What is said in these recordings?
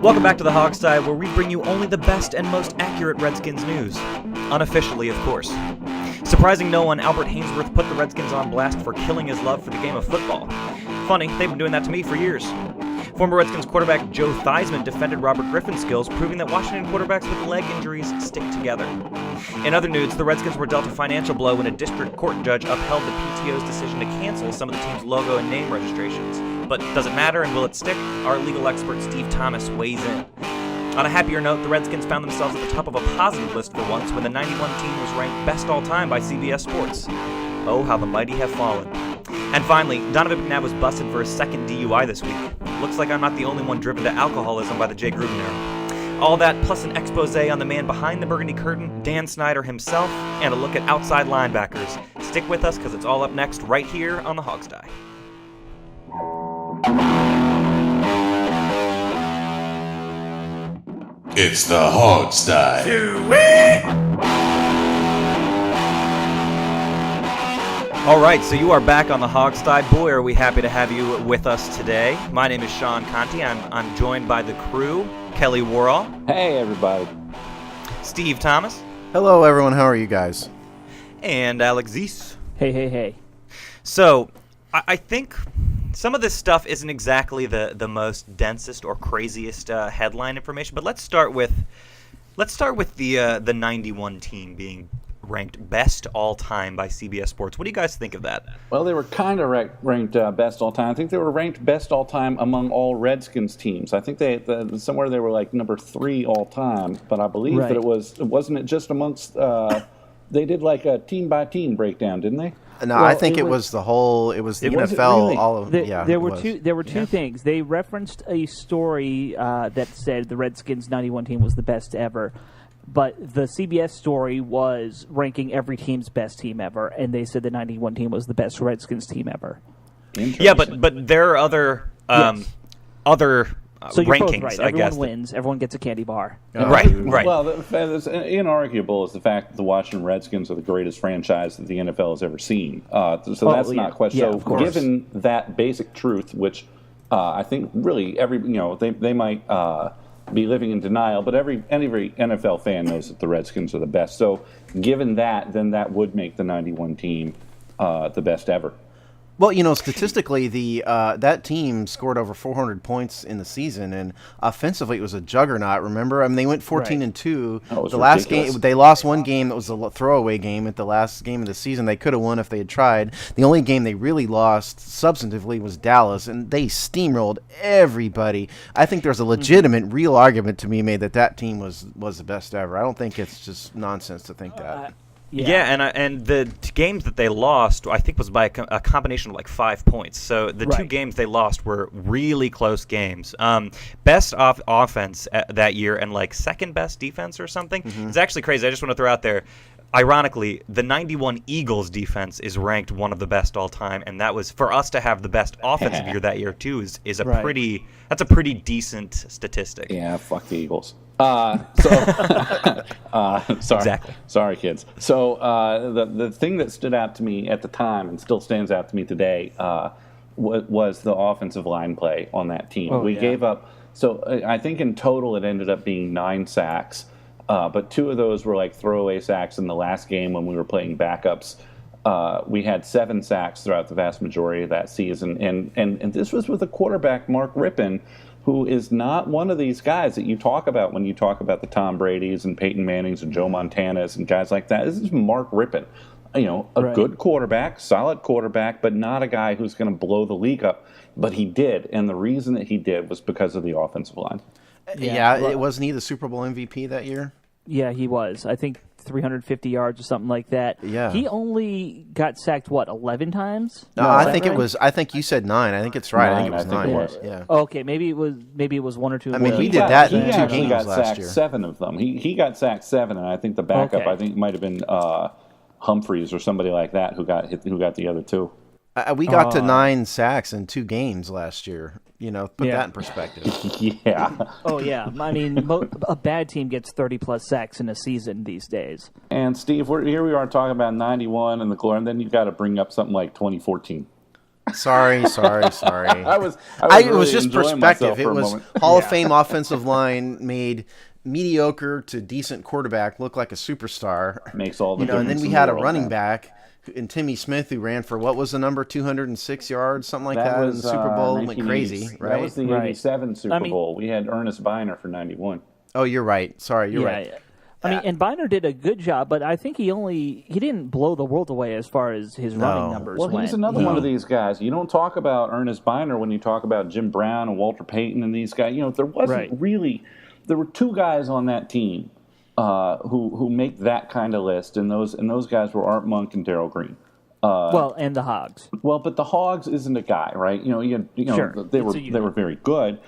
Welcome back to the Hogside, where we bring you only the best and most accurate Redskins news. Unofficially, of course. Surprising no one, Albert Hainsworth put the Redskins on blast for killing his love for the game of football. Funny, they've been doing that to me for years. Former Redskins quarterback Joe Theismann defended Robert Griffin's skills, proving that Washington quarterbacks with leg injuries stick together. In other news, the Redskins were dealt a financial blow when a district court judge upheld the PTO's decision to cancel some of the team's logo and name registrations. But does it matter and will it stick? Our legal expert Steve Thomas weighs in. On a happier note, the Redskins found themselves at the top of a positive list for once when the 91 team was ranked best all-time by CBS Sports. Oh, how the mighty have fallen. And finally, Donovan McNabb was busted for his second DUI this week. Looks like I'm not the only one driven to alcoholism by the Jay Gruden era. All that plus an expose on the man behind the burgundy curtain, Dan Snyder himself, and a look at outside linebackers. Stick with us because it's all up next right here on the Hogsty. It's the Hogsty. All right, so you are back on the Hogsty. Boy, are we happy to have you with us today. My name is Sean Conti. I'm joined by the crew, Kelly Worrall. Hey, everybody. Steve Thomas. Hello, everyone. How are you guys? And Alex Zeese. Hey. So, I think some of this stuff isn't exactly the most densest or craziest headline information, but let's start with the 91 team being ranked best all-time by CBS Sports. What do you guys think of that? Well, they were kind of ranked best all-time. I think they were ranked best all-time among all Redskins teams. I think somewhere they were like number 3 all-time, but I believe that wasn't it just amongst they did like a team-by-team breakdown, didn't they? No, I think it was the whole. It was the NFL. Really? All of there were two things. They referenced a story that said the Redskins 91 team was the best ever. But the CBS story was ranking every team's best team ever, and they said the 91 team was the best Redskins team ever. Yeah, but there are other so you're rankings, both right. I guess. Everyone wins. Everyone gets a candy bar. Right. Well, that's inarguable is the fact that the Washington Redskins are the greatest franchise that the NFL has ever seen. So that's not question. Yeah, so given that basic truth, which I think really they might be living in denial, but every NFL fan knows that the Redskins are the best. So given that, then that would make the 91 team the best ever. Well, statistically, that team scored over 400 points in the season, and offensively, it was a juggernaut. Remember, I mean, they went 14-2. The last game, they lost one game that was a throwaway game at the last game of the season. They could have won if they had tried. The only game they really lost substantively was Dallas, and they steamrolled everybody. I think there's a legitimate, real argument to be made that team was the best ever. I don't think it's just nonsense to think that. Yeah, and the games that they lost, I think, was by a combination of like 5 points. So the two games they lost were really close games. Best offense that year and like second best defense or something. Mm-hmm. It's actually crazy. I just want to throw out there, ironically, the 91 Eagles defense is ranked one of the best all time, and that was for us to have the best offensive year that year too. Is a pretty decent statistic. Yeah, fuck the Eagles. Sorry. Exactly. Sorry, kids. So the thing that stood out to me at the time and still stands out to me today was the offensive line play on that team. We gave up. So I think in total it ended up being 9 sacks, but 2 of those were like throwaway sacks in the last game when we were playing backups. We had 7 sacks throughout the vast majority of that season, and this was with a quarterback, Mark Rippon, who is not one of these guys that you talk about when you talk about the Tom Bradys and Peyton Mannings and Joe Montanas and guys like that. This is Mark Rippon, a good quarterback, solid quarterback, but not a guy who's going to blow the league up. But he did, and the reason that he did was because of the offensive line. Wasn't he the Super Bowl MVP that year? Yeah, he was. I think 350 yards or something like that. Yeah. He only got sacked, 11 times? No, I think it was. I think you said 9. I think it's right. 9, I think it was 9. It was. Yeah. Okay, maybe it was 1 or 2. I mean, he did that in 2 games got last sacked year. 7 of them. He got sacked 7, and I think the backup, I think, might have been Humphreys or somebody like that who got the other 2. We got to 9 sacks in 2 games last year. Put that in perspective. Yeah. Oh, yeah. I mean, a bad team gets 30-plus sacks in a season these days. And, Steve, here we are talking about 91 and the glory, and then you've got to bring up something like 2014. Sorry. I was It really was just enjoying myself perspective. It for a was moment. Hall of Fame offensive line made mediocre to decent quarterback look like a superstar. Makes all the And difference then we in had the a world, running man. back in Timmy Smith who ran for what was the number 206 yards, something like That that was in the Super Bowl. Went 1980. crazy, That right? was the Right. '87 Super I mean- Bowl. We had Ernest Biner for '91. Oh, you're right. Sorry, you're Yeah, right. yeah. I mean, and Biner did a good job, but I think he didn't blow the world away as far as his running numbers Well, went. he's another one of these guys. You don't talk about Ernest Biner when you talk about Jim Brown and Walter Payton and these guys. There wasn't really. There were two guys on that team who make that kind of list, and those guys were Art Monk and Darryl Green. And the Hogs. Well, but the Hogs isn't a guy, right? Sure. They were very good.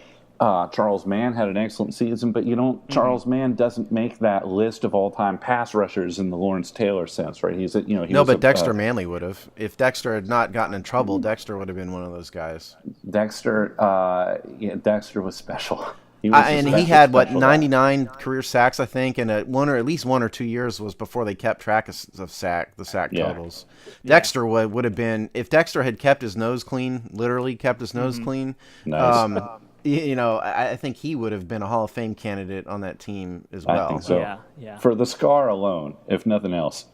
Charles Mann had an excellent season, but Charles Mann doesn't make that list of all-time pass rushers in the Lawrence Taylor sense, right? But Dexter Manley would have. If Dexter had not gotten in trouble, Dexter would have been one of those guys. Dexter was special. He had what, special 99 career sacks, I think, and at least 1 or 2 years was before they kept track of the sack totals. Dexter would have been, if Dexter had kept his nose clean, literally kept his nose clean. Nice. I think he would have been a Hall of Fame candidate on that team as well. I think so. Yeah. For the scar alone, if nothing else.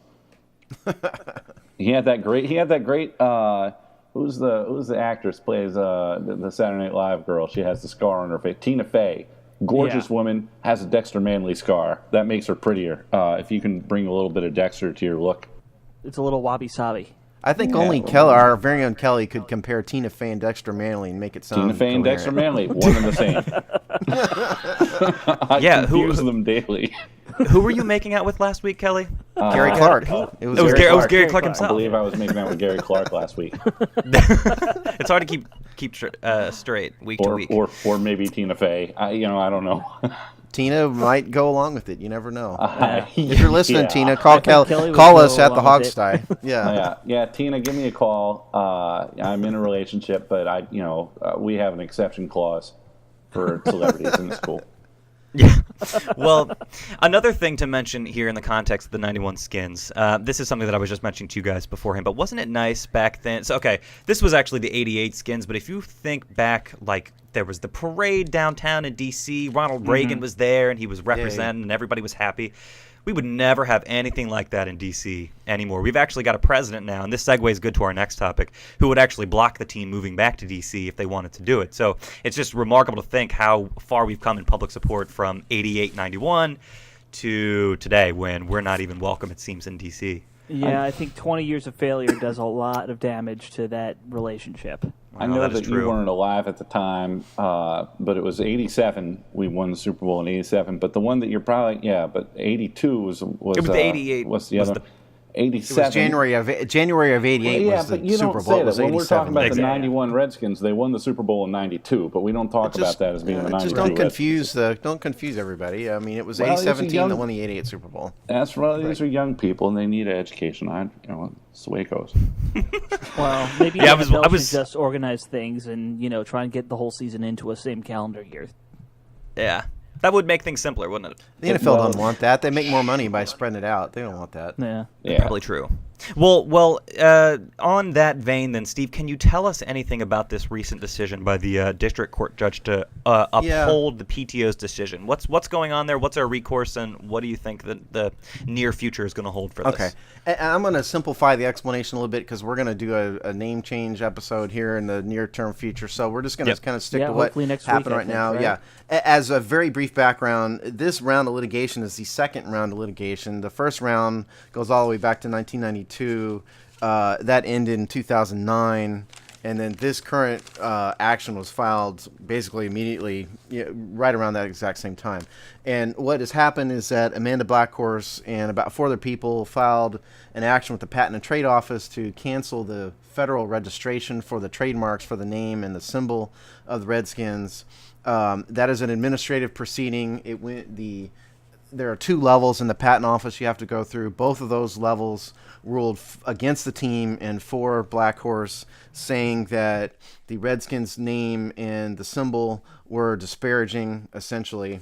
He had that great. Who's the actress plays the Saturday Night Live girl? She has the scar on her face. Tina Fey, gorgeous woman, has a Dexter Manley scar. That makes her prettier. If you can bring a little bit of Dexter to your look, It's a little wabi-sabi. I think only our very own Kelly could compare Tina Fey and Dexter Manley and make it sound Tina Fey and coherent. Dexter Manley, one and the same. I confuse them daily. Who were you making out with last week, Kelly? Gary Clark. It was Gary Clark I himself. believe I was making out with Gary Clark last week. It's hard to keep straight week to week. Or maybe Tina Fey. I don't know. Tina might go along with it. You never know. If Yeah. you're listening, Tina, call Kelly would call go us at the along with Hogsty. Yeah. Yeah. Tina, give me a call. I'm in a relationship, but we have an exception clause for celebrities in the school. Yeah. Well, another thing to mention here in the context of the 91 skins, this is something that I was just mentioning to you guys beforehand, but wasn't it nice back then? So, okay, this was actually the 88 skins, but if you think back, like, there was the parade downtown in D.C., Ronald Reagan was there, and he was representing, and everybody was happy. We would never have anything like that in D.C. anymore. We've actually got a president now, and this segues good to our next topic, who would actually block the team moving back to D.C. if they wanted to do it. So it's just remarkable to think how far we've come in public support from 88, 91 to today when we're not even welcome, it seems, in D.C. Yeah, I think 20 years of failure does a lot of damage to that relationship. I know that you weren't alive at the time, but it was 87. We won the Super Bowl in 87. But the one that you're probably, but 82 was It was the 88. What's the other? 87. It was January of 88 was the but you Super don't Bowl. say It was that. When we're 87. talking about Exactly. the 91 Redskins, they won the Super Bowl in 92, but we don't talk about that as being the 92 Just don't Redskins. confuse everybody. I mean, it was Well, it's a 87 team young- that won the 88 Super Bowl. That's right. These are young people, and they need an education. That's the way it goes. Well, maybe Yeah, the NFL I was- should just organize things and try and get the whole season into a same calendar year. Yeah. That would make things simpler, wouldn't it? The NFL don't want that. They make more money by spreading it out. They don't want that. Yeah. Yeah. Probably true. Well, on that vein, then, Steve, can you tell us anything about this recent decision by the district court judge to uphold the PTO's decision? What's going on there? What's our recourse, and what do you think that the near future is going to hold for this? Okay. And I'm going to simplify the explanation a little bit because we're going to do a name change episode here in the near-term future. So we're just going to kind of stick to what hopefully next happened week, I right think, now. right? Yeah. As a very brief background, this round of litigation is the second round of litigation. The first round goes all the way back to 1992. That ended in 2009. And then this current action was filed basically immediately, right around that exact same time. And what has happened is that Amanda Blackhorse and about 4 other people filed an action with the Patent and Trade Office to cancel the federal registration for the trademarks for the name and the symbol of the Redskins. That is an administrative proceeding. There are 2 levels in the patent office you have to go through. Both of those levels ruled against the team and for Blackhorse, saying that the Redskins name and the symbol were disparaging, essentially,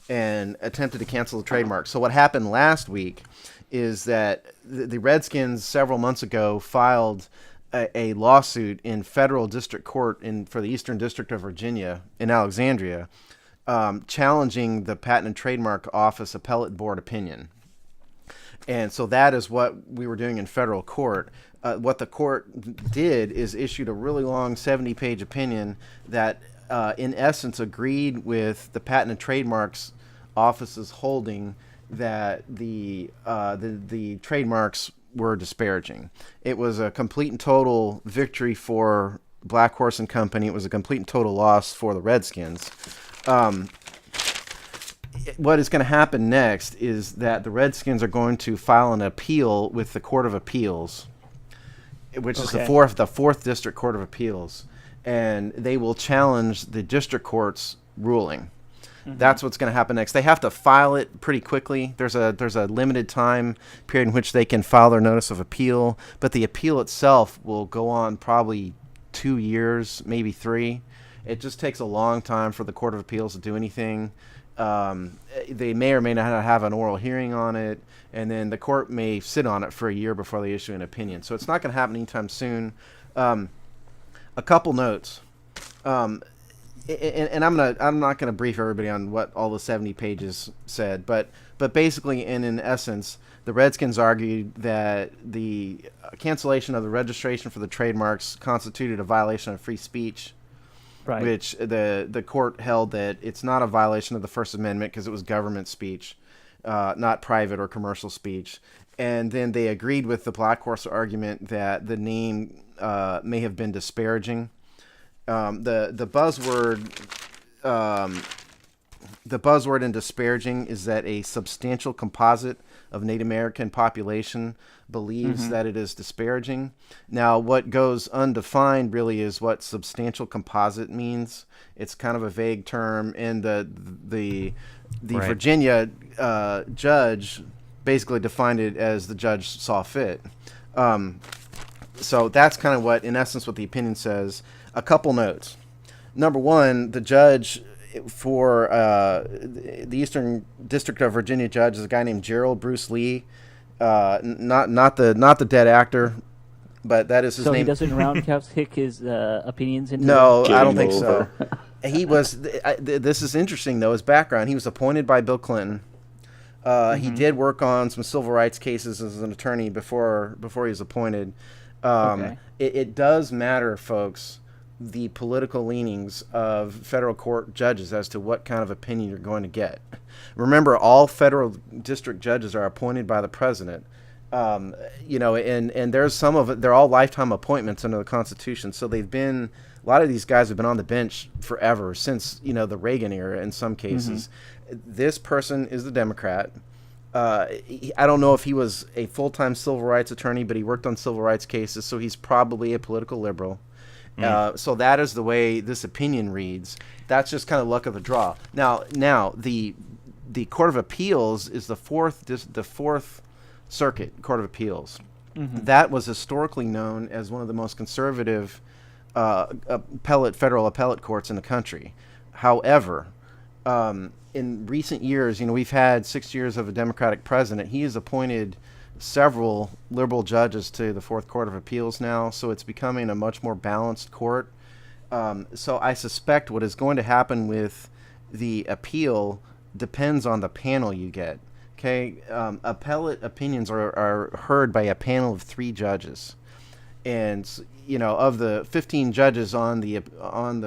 and attempted to cancel the trademark. So what happened last week is that the Redskins several months ago filed a lawsuit in federal district court for the Eastern District of Virginia in Alexandria, challenging the Patent and Trademark Office appellate board opinion. And so that is what we were doing in federal court. What the court did is issued a really long 70-page opinion that, in essence, agreed with the Patent and Trademarks Office's holding that the trademarks were disparaging. It was a complete and total victory for Black Horse and Company. It was a complete and total loss for the Redskins. What is going to happen next is that the Redskins are going to file an appeal with the Court of Appeals, which is the fourth District Court of Appeals, and they will challenge the district court's ruling. That's what's going to happen next. They have to file it pretty quickly. There's a limited time period in which they can file their notice of appeal, but the appeal itself will go on probably 2 years, maybe 3. It just takes a long time for the Court of Appeals to do anything. They may or may not have an oral hearing on it, and then the court may sit on it for a year before they issue an opinion. So it's not going to happen anytime soon. A couple notes. And I'm not gonna brief everybody on what all the 70 pages said, but basically, in essence, the Redskins argued that the cancellation of the registration for the trademarks constituted a violation of free speech, right, which the court held that it's not a violation of the First Amendment because it was government speech, not private or commercial speech. And then they agreed with the Black Horse argument that the name may have been disparaging. The buzzword in disparaging is that a substantial composite of Native American population believes that it is disparaging. Now, what goes undefined really is what substantial composite means. It's kind of a vague term, and the right. Virginia judge basically defined it as the judge saw fit. So that's kind of what, in essence, what the opinion says. A couple notes. Number one, the judge for the Eastern District of Virginia judge is a guy named Gerald Bruce Lee, not the dead actor, but that is his name. So he doesn't roundhouse kick his opinions into. No, I don't think so. He was. This is interesting though. His background. He was appointed by Bill Clinton. He did work on some civil rights cases as an attorney before he was appointed. It does matter, folks, the political leanings of federal court judges as to what kind of opinion you're going to get. Remember, all federal district judges are appointed by the president. And there's some of it, they're all lifetime appointments under the Constitution. So a lot of these guys have been on the bench forever, since, the Reagan era in some cases. This person is the Democrat. I don't know if he was a full-time civil rights attorney, but he worked on civil rights cases, so he's probably a political liberal. So that is the way this opinion reads. That's just kind of luck of the draw. Now the Court of Appeals is the fourth Circuit Court of Appeals. That was historically known as one of the most conservative federal appellate courts in the country. However, in recent years, we've had 6 years of a Democratic president. He has appointed several liberal judges to the Fourth Court of Appeals now, so it's becoming a much more balanced court. So I suspect what is going to happen with the appeal depends on the panel you get. Okay, appellate opinions are heard by a panel of 3 judges, and of the 15 judges on the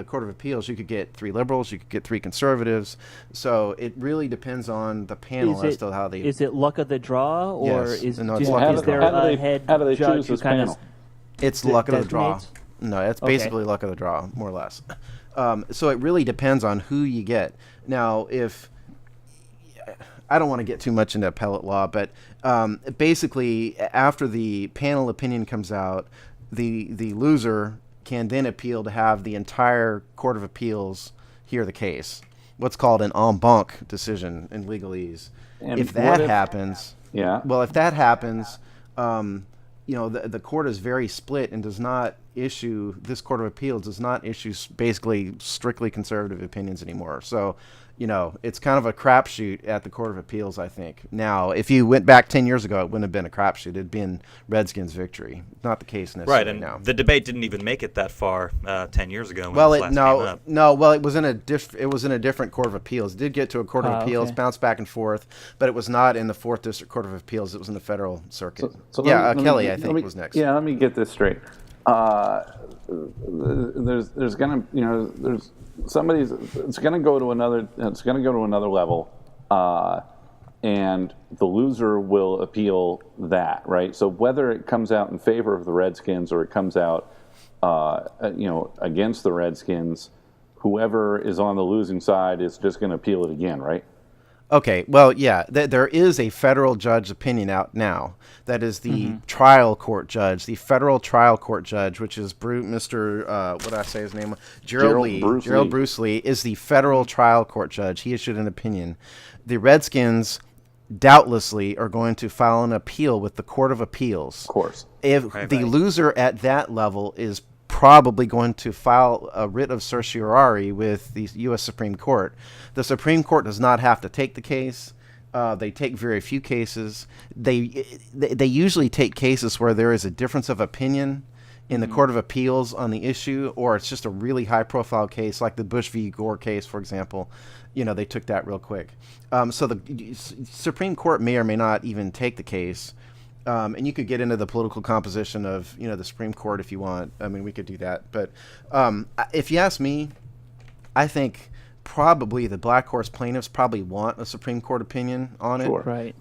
Court of Appeals, you could get 3 liberals, you could get 3 conservatives. So it really depends on the panel as to how they. Is it luck of the draw, or yes. is there a head how do they judge choose who this kind panel? of? It's luck of the draw. No, it's basically luck of the draw, more or less. So it really depends on who you get. Now, if I don't want to get too much into appellate law, but basically, after the panel opinion comes out, the loser can then appeal to have the entire Court of Appeals hear the case. What's called an en banc decision in legalese. And if that happens, the court is very split and does not issue, this Court of Appeals does not issue basically strictly conservative opinions anymore. So, it's kind of a crapshoot at the Court of Appeals, I think. Now, if you went back 10 years ago, it wouldn't have been a crapshoot. It'd been Redskins' victory. Not the case necessarily right, and now. The debate didn't even make it that far 10 years ago. Well, it was in a different Court of Appeals. It did get to a Court of Appeals, bounced back and forth, but it was not in the 4th District Court of Appeals. It was in the Federal Circuit. Kelly, I think, was next. Yeah, let me get this straight. There's gonna, there's somebody's. It's gonna go to another. It's gonna go to another level, and the loser will appeal that, right? So whether it comes out in favor of the Redskins or it comes out, against the Redskins, whoever is on the losing side is just going to appeal it again, right? Okay, well, yeah, there is a federal judge opinion out now. That is the trial court judge, the federal trial court judge, which is Mr. What did I say his name? Gerald Bruce Lee is the federal trial court judge. He issued an opinion. The Redskins doubtlessly are going to file an appeal with the Court of Appeals. Of course. If the loser at that level is probably going to file a writ of certiorari with the U.S. Supreme Court. The Supreme Court does not have to take the case. They take very few cases. They usually take cases where there is a difference of opinion in the Court of Appeals on the issue, or it's just a really high-profile case, like the Bush v. Gore case, for example. They took that real quick. So the Supreme Court may or may not even take the case. And you could get into the political composition of, the Supreme Court if you want. I mean, we could do that. But if you ask me, I think probably the Black Horse plaintiffs probably want a Supreme Court opinion on it. Sure. Right.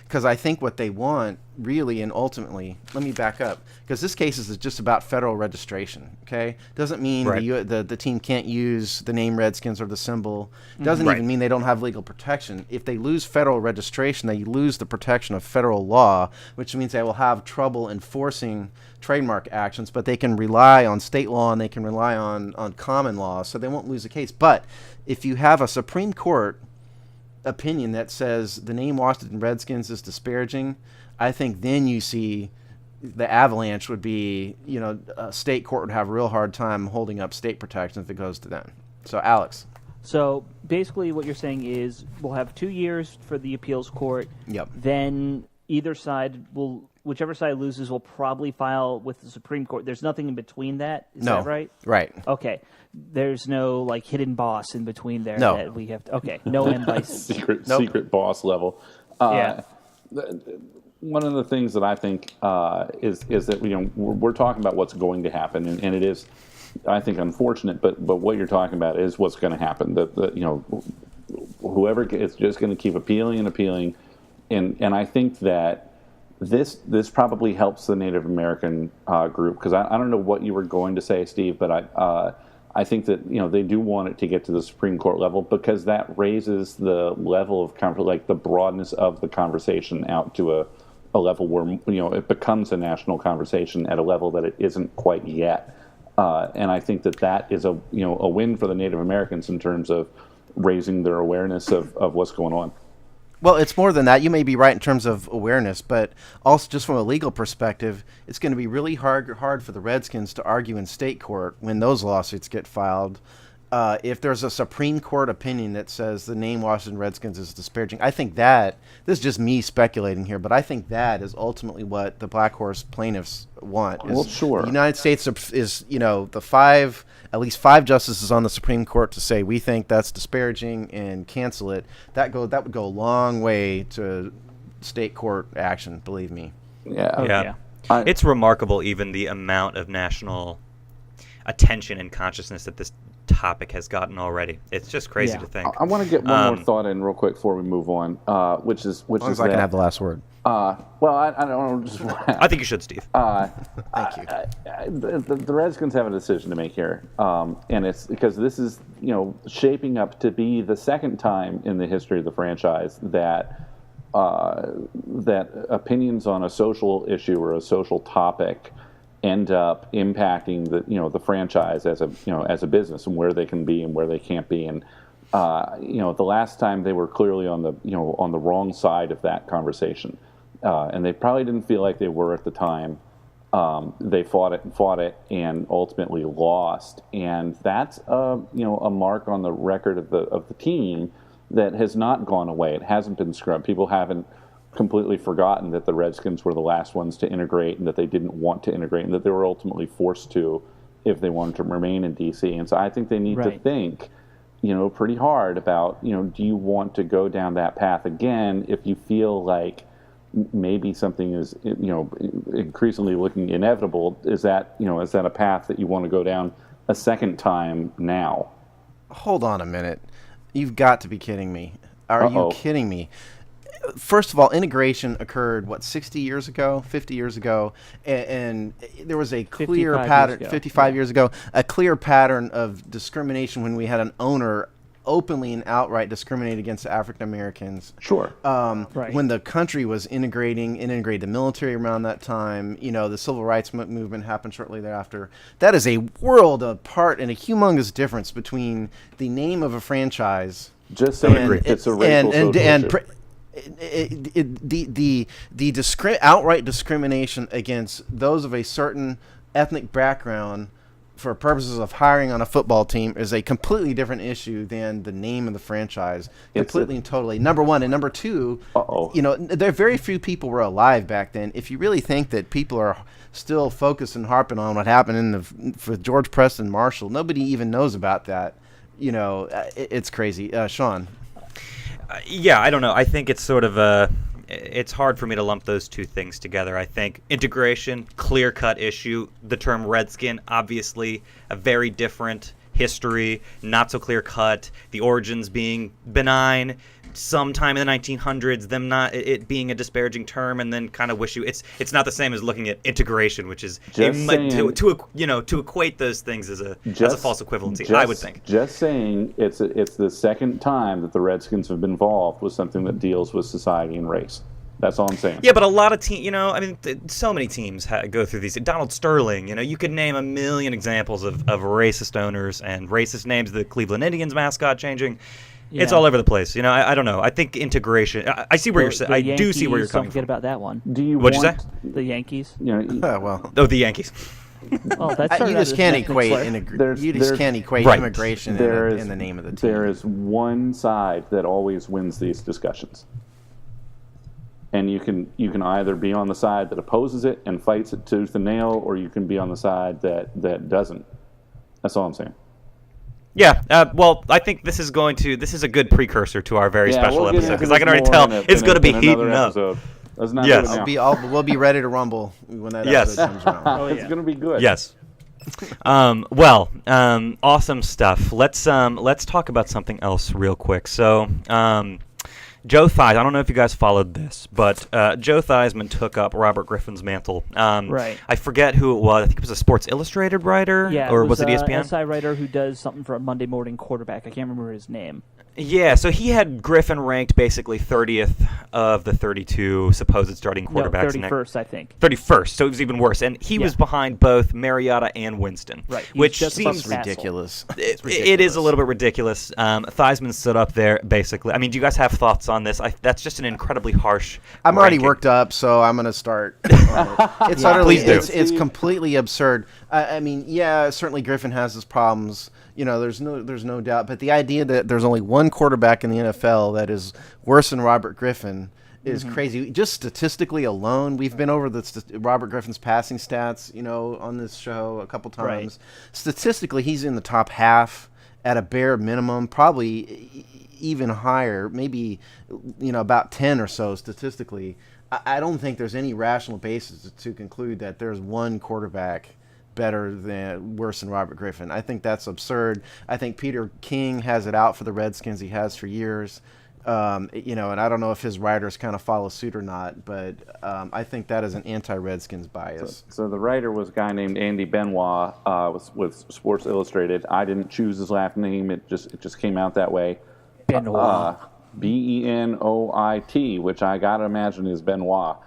Because I think what they want, really and ultimately, let me back up, because this case is just about federal registration, okay? Doesn't mean the team can't use the name Redskins or the symbol. Doesn't even mean they don't have legal protection. If they lose federal registration, they lose the protection of federal law, which means they will have trouble enforcing trademark actions, but they can rely on state law and they can rely on common law, so they won't lose the case. But if you have a Supreme Court opinion that says the name Washington Redskins is disparaging, I think then you see the avalanche would be, a state court would have a real hard time holding up state protection if it goes to them. So, Alex. So, basically what you're saying is we'll have 2 years for the appeals court. Yep. Then whichever side loses will probably file with the Supreme Court. There's nothing in between that. Is that right? Right. Okay. There's no hidden boss in between there that we have to. Okay. No invite. secret boss level. Yeah. One of the things that I think is that we're talking about what's going to happen, and it is, I think, unfortunate. But what you're talking about is what's going to happen. Whoever is just going to keep appealing and appealing, and I think that this probably helps the Native American group, because I don't know what you were going to say, Steve, but I think that they do want it to get to the Supreme Court level, because that raises the level of the broadness of the conversation out to a level where it becomes a national conversation at a level that it isn't quite yet. And I think that is a win for the Native Americans in terms of raising their awareness of what's going on. Well, it's more than that. You may be right in terms of awareness, but also just from a legal perspective, it's going to be really hard for the Redskins to argue in state court when those lawsuits get filed. If there's a Supreme Court opinion that says the name Washington Redskins is disparaging, I think this is just me speculating here, but I think that is ultimately what the Black Horse plaintiffs want. Well, sure. The United States is, at least five justices on the Supreme Court to say we think that's disparaging and cancel it. That would go a long way to state court action, believe me. Yeah. It's remarkable, even the amount of national attention and consciousness that this topic has gotten already. It's just crazy to think. I want to get one more thought in real quick before we move on, which is I can have the last word. Well, I don't just. I think you should, Steve. Thank you. The Redskins have a decision to make here, and it's because this is shaping up to be the second time in the history of the franchise that opinions on a social issue or a social topic end up impacting the franchise as a business, and where they can be and where they can't be. And the last time they were clearly on the wrong side of that conversation, and they probably didn't feel like they were at the time. They fought it, and ultimately lost. And that's a mark on the record of the team that has not gone away. It hasn't been scrubbed. People haven't completely forgotten that the Redskins were the last ones to integrate, and that they didn't want to integrate, and that they were ultimately forced to if they wanted to remain in D.C. And so I think they need to think, pretty hard about, do you want to go down that path again if you feel like maybe something is, increasingly looking inevitable? Is that a path that you want to go down a second time now? Hold on a minute. You've got to be kidding me. Are you kidding me? First of all, integration occurred, 60 years ago, 50 years ago, and there was a clear pattern, 55 years ago, a clear pattern of discrimination when we had an owner openly and outright discriminate against African Americans. Sure. When the country was integrated the military around that time, the civil rights movement happened shortly thereafter. That is a world apart and a humongous difference between the name of a franchise. Just saying, it's a racial outright discrimination against those of a certain ethnic background for purposes of hiring on a football team is a completely different issue than the name of the franchise. Completely and totally. Number one. And number two, there are very few people were alive back then. If you really think that people are still focused and harping on what happened for George Preston Marshall, nobody even knows about that. It's crazy. Sean? Yeah, I don't know. I think it's sort of it's hard for me to lump those two things together. I think integration, clear-cut issue. The term Redskin, obviously a very different history, not so clear-cut. The origins being benign, sometime in the 1900s, it being a disparaging term, and then kind of it's not the same as looking at integration, which is to equate those things as a false equivalency. I would think. Just saying, it's the second time that the Redskins have been involved with something that deals with society and race. That's all I'm saying. Yeah, but a lot of teams, so many teams go through these. Donald Sterling, you could name a million examples of racist owners and racist names. The Cleveland Indians mascot changing. Yeah. It's all over the place. I don't know. I think integration. I see where you're saying. I do see where you're coming from. Don't forget about that one. What'd you say? The Yankees. The Yankees. Well, that's you just can't equate immigration in the name of the team. There is one side that always wins these discussions, and you can either be on the side that opposes it and fights it tooth and nail, or you can be on the side that doesn't. That's all I'm saying. Yeah, well, I think this is a good precursor to our very special episode, because I can already tell it's going to be heating up. Yes. We'll be ready to rumble when that episode comes around. It's going to be good. Yes. Awesome stuff. Let's talk about something else real quick. So, Joe Theismann, I don't know if you guys followed this, but Joe Theismann took up Robert Griffin's mantle. Right. I forget who it was. I think it was a Sports Illustrated writer, or was it ESPN? SI writer who does something for a Monday Morning Quarterback. I can't remember his name. Yeah, so he had Griffin ranked basically 30th of the 32 supposed starting quarterbacks. No, 31st, I think. 31st, so it was even worse. And he was behind both Mariota and Winston. Right. Which seems ridiculous. It is a little bit ridiculous. Theismann stood up there, basically. I mean, do you guys have thoughts on this? That's just an incredibly harsh I'm ranking. already worked up, so I'm going to start. It's utterly, it's completely absurd. I mean, yeah, certainly Griffin has his problems. There's no doubt. But the idea that there's only one quarterback in the NFL that is worse than Robert Griffin is crazy. Just statistically alone, we've been over Robert Griffin's passing stats, on this show a couple times. Right. Statistically, he's in the top half at a bare minimum, probably even higher, maybe about 10 or so statistically. I don't think there's any rational basis to conclude that there's one quarterback worse than Robert Griffin. I think that's absurd. I think Peter King has it out for the Redskins. He has for years. And I don't know if his writers kind of follow suit or not, but I think that is an anti-Redskins bias. So the writer was a guy named Andy Benoit with Sports Illustrated. I didn't choose his last name. It just came out that way. Benoit. Benoit, which I got to imagine is Benoit.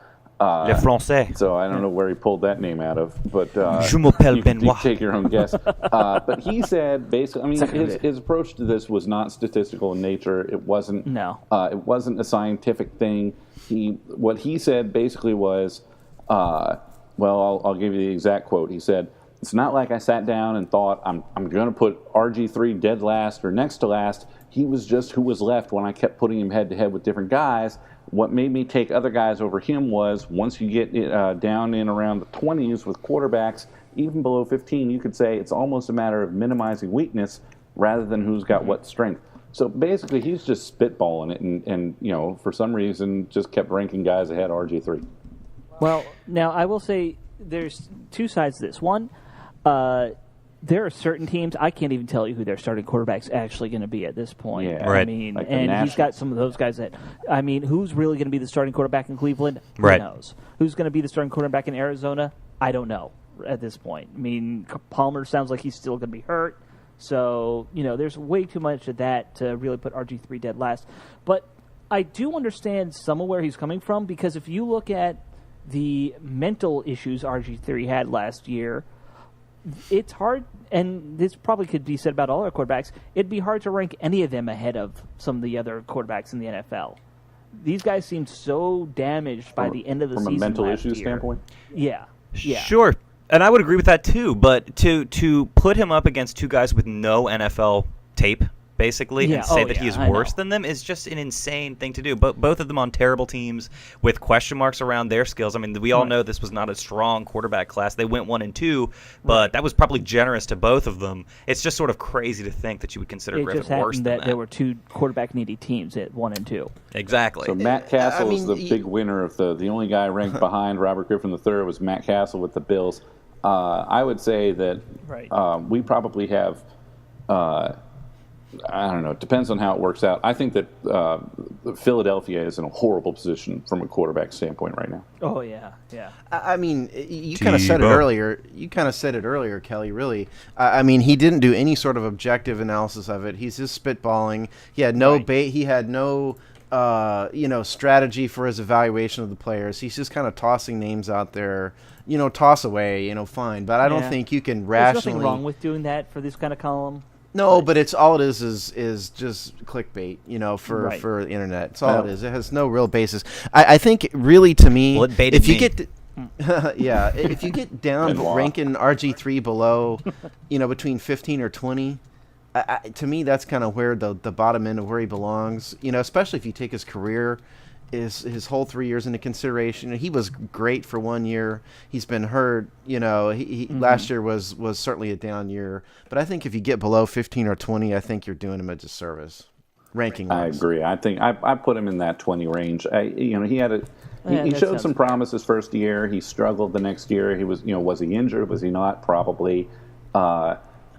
Le Français. So I don't know where he pulled that name out of, but Je m'appelle Benoit. You take your own guess. But he said basically, his approach to this was not statistical in nature. It wasn't. No. It wasn't a scientific thing. What he said basically was Well, I'll give you the exact quote. He said, "It's not like I sat down and thought I'm going to put RG3 dead last or next to last. He was just who was left when I kept putting him head-to-head with different guys. What made me take other guys over him was once you get down in around the 20s with quarterbacks, even below 15, you could say it's almost a matter of minimizing weakness rather than who's got what strength." So basically, he's just spitballing it and for some reason, just kept ranking guys ahead of RG3. Well, now I will say there's two sides to this. One, there are certain teams, I can't even tell you who their starting quarterback's actually going to be at this point. Yeah, right. I mean, like and he's got some of those guys who's really going to be the starting quarterback in Cleveland? Who Right. knows? Who's going to be the starting quarterback in Arizona? I don't know at this point. I mean, Palmer sounds like he's still going to be hurt. So, there's way too much of that to really put RG3 dead last. But I do understand some of where he's coming from, because if you look at the mental issues RG3 had last year, it's hard, and this probably could be said about all our quarterbacks, it'd be hard to rank any of them ahead of some of the other quarterbacks in the NFL. These guys seemed so damaged by the end of the season. From a mental last issue year. standpoint? Yeah. Sure. And I would agree with that too, but to put him up against two guys with no NFL tape, basically, and say that he is worse than them is just an insane thing to do. But both of them on terrible teams with question marks around their skills. I mean, we all know this was not a strong quarterback class. They went 1-2, but that was probably generous to both of them. It's just sort of crazy to think that you would consider Griffin worse than that. There were two quarterback-needy teams at 1 and 2. Exactly. So Matt Castle is the big winner of the only guy ranked behind Robert Griffin III was Matt Castle with the Bills. I would say that we probably have. I don't know. It depends on how it works out. I think that Philadelphia is in a horrible position from a quarterback standpoint right now. Oh, yeah. I mean, you kind of said it earlier. Kelly, really. I mean, he didn't do any sort of objective analysis of it. He's just spitballing. He had no He had no strategy for his evaluation of the players. He's just kind of tossing names out there. Toss away, fine. But I don't think you can rationally. There's nothing wrong with doing that for this kind of column. No, but it's all it is just clickbait, for the internet. It's all it is. It has no real basis. I think really to me, if you get if you get down ranking RG3 below, between 15 or 20, to me that's kind of where the bottom end of where he belongs. Especially if you take his career. His whole 3 years into consideration. He was great for 1 year. He's been hurt. Last year was certainly a down year. But I think if you get below 15 or 20, I think you're doing him a disservice. Ranking wise. I agree. I think I put him in that 20 range. He had he showed some promise his first year. He struggled the next year. He was he injured? Was he not? Probably.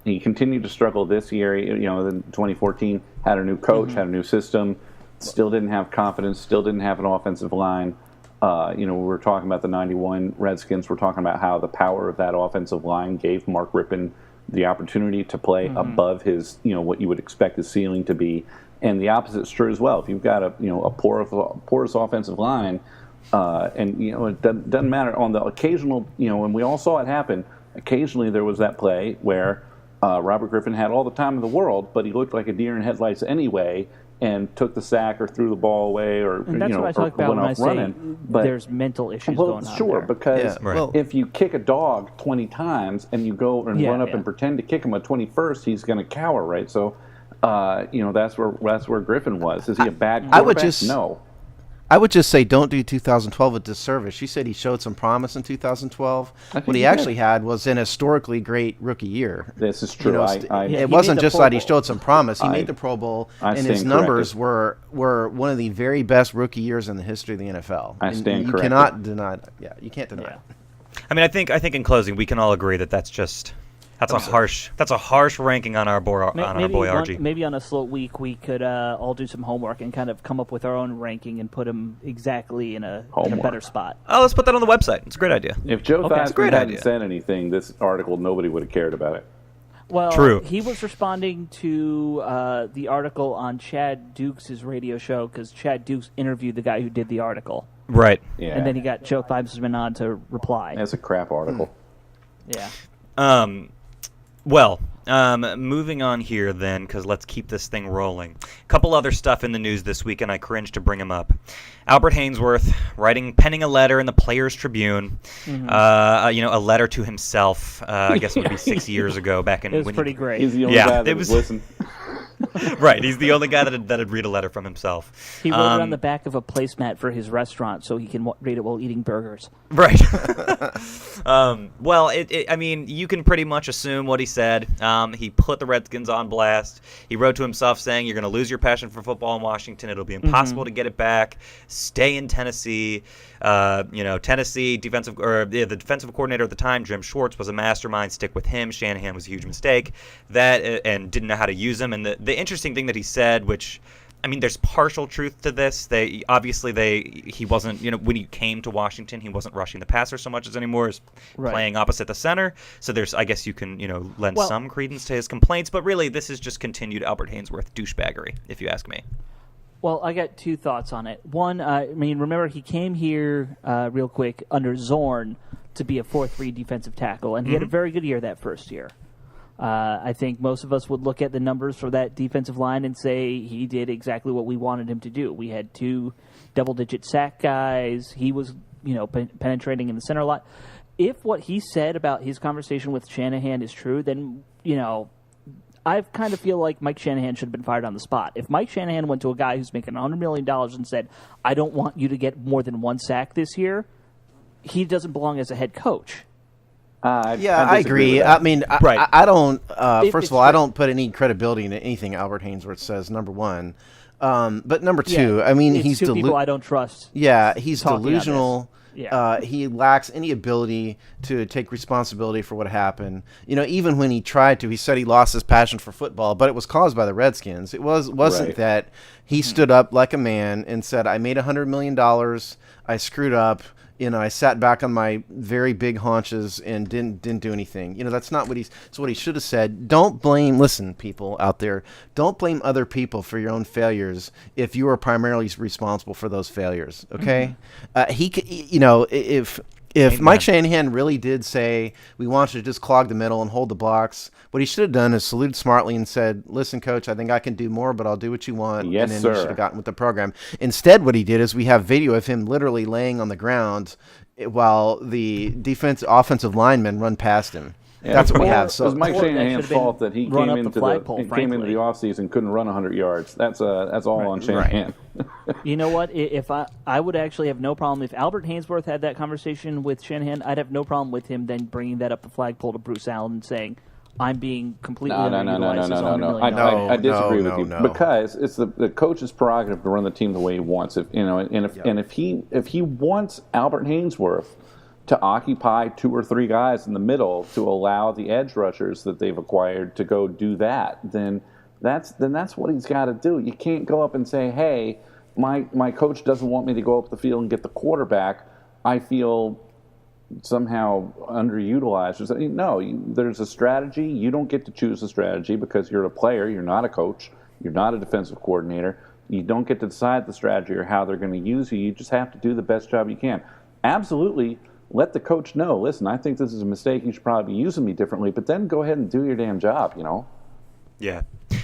He continued to struggle this year. In 2014, had a new coach, had a new system. Still didn't have confidence, still didn't have an offensive line. We were talking about the 91 Redskins. We're talking about how the power of that offensive line gave Mark Rippon the opportunity to play above his, what you would expect his ceiling to be. And the opposite is true as well. If you've got a porous offensive line, it doesn't matter. On the occasional, and we all saw it happen, occasionally there was that play where Robert Griffin had all the time in the world, but he looked like a deer in headlights anyway, and took the sack or threw the ball away or and that's what I talk about when I say there's mental issues going on. Sure, there. because if you kick a dog 20 times and you go and run up and pretend to kick him at 21st, he's going to cower, right? So, that's where Griffin was. Is he a bad quarterback? No. I would just say don't do 2012 a disservice. You said he showed some promise in 2012. What he actually had was an historically great rookie year. This is true. It wasn't just that he showed some promise. He made the Pro Bowl, and his numbers were one of the very best rookie years in the history of the NFL. You cannot deny that. Yeah, you can't deny it. I mean, I think in closing we can all agree that that's a harsh ranking on our boy RG. Maybe on a slow week we could all do some homework and kind of come up with our own ranking and put him exactly in a better spot. Oh, let's put that on the website. It's a great idea. If Joe Theismann hadn't said anything, this article nobody would have cared about it. Well, True. He was responding to the article on Chad Dukes' radio show because Chad Dukes interviewed the guy who did the article. Right. Yeah. And then he got Joe Theismann on to reply. That's a crap article. Yeah. Well, Moving on here then, because let's keep this thing rolling. A couple other stuff in the news this week, and I cringe to bring them up. Albert Hainsworth penning a letter in the Players Tribune, a letter to himself. I guess it would be 6 years ago. Back in it was pretty great. He's the only guy that was listen. Right, he's the only guy that'd read a letter from himself. He wrote it on the back of a placemat for his restaurant so he can read it while eating burgers. Right. Well, I mean, you can pretty much assume what he said. He put the Redskins on blast. He wrote to himself saying, "You're going to lose your passion for football in Washington. It'll be impossible to get it back. Stay in Tennessee." Tennessee the defensive coordinator at the time, Jim Schwartz, was a mastermind. Stick with him. Shanahan was a huge mistake. And didn't know how to use him. And the interesting thing that he said, which, I mean, there's partial truth to this. He wasn't, when he came to Washington, he wasn't rushing the passer so much as anymore. He's playing opposite the center. So I guess you can, lend some credence to his complaints. But really, this is just continued Albert Hainsworth douchebaggery, if you ask me. Well, I got two thoughts on it. One, remember he came here real quick under Zorn to be a 4-3 defensive tackle, and he had a very good year that first year. I think most of us would look at the numbers for that defensive line and say he did exactly what we wanted him to do. We had 2 double-digit sack guys. He was, penetrating in the center a lot. If what he said about his conversation with Shanahan is true, then, I kind of feel like Mike Shanahan should have been fired on the spot. If Mike Shanahan went to a guy who's making $100 million and said, "I don't want you to get more than 1 sack this year," he doesn't belong as a head coach. I agree. I mean, I don't. First of all, I don't put any credibility into anything Albert Hainsworth says. Number one, but number two, I mean, he's people I don't trust. Yeah, he's delusional. Yeah. He lacks any ability to take responsibility for what happened. Even when he tried to, he said he lost his passion for football, but it was caused by the Redskins. It wasn't that he stood up like a man and said, "I made $100 million. I screwed up. I sat back on my very big haunches and didn't do anything." That's not what it's what he should have said. Listen, people out there, don't blame other people for your own failures if you are primarily responsible for those failures. Okay, if Mike Shanahan really did say, "We want you to just clog the middle and hold the blocks," what he should have done is saluted smartly and said, "Listen, coach, I think I can do more, but I'll do what you want." Yes, and then sir. he should have gotten with the program. Instead, what he did is we have video of him literally laying on the ground while the offensive linemen run past him. Yeah, that's what we have. So it was Mike Shanahan's fault that he came into the offseason, couldn't run 100 yards. That's all on Shanahan. Right. You know what? If I would actually have no problem if Albert Hainsworth had that conversation with Shanahan. I'd have no problem with him then bringing that up the flagpole to Bruce Allen and saying, "I'm being completely underutilized." No. I disagree with you because it's the coach's prerogative to run the team the way he wants. If he wants Albert Hainsworth to occupy 2 or 3 guys in the middle to allow the edge rushers that they've acquired to go do that, then that's what he's got to do. You can't go up and say, "Hey, my coach doesn't want me to go up the field and get the quarterback. I feel somehow underutilized." No, there's a strategy. You don't get to choose the strategy because you're a player. You're not a coach. You're not a defensive coordinator. You don't get to decide the strategy or how they're going to use you. You just have to do the best job you can. Absolutely. Let the coach know, "Listen, I think this is a mistake. You should probably be using me differently." But then go ahead and do your damn job,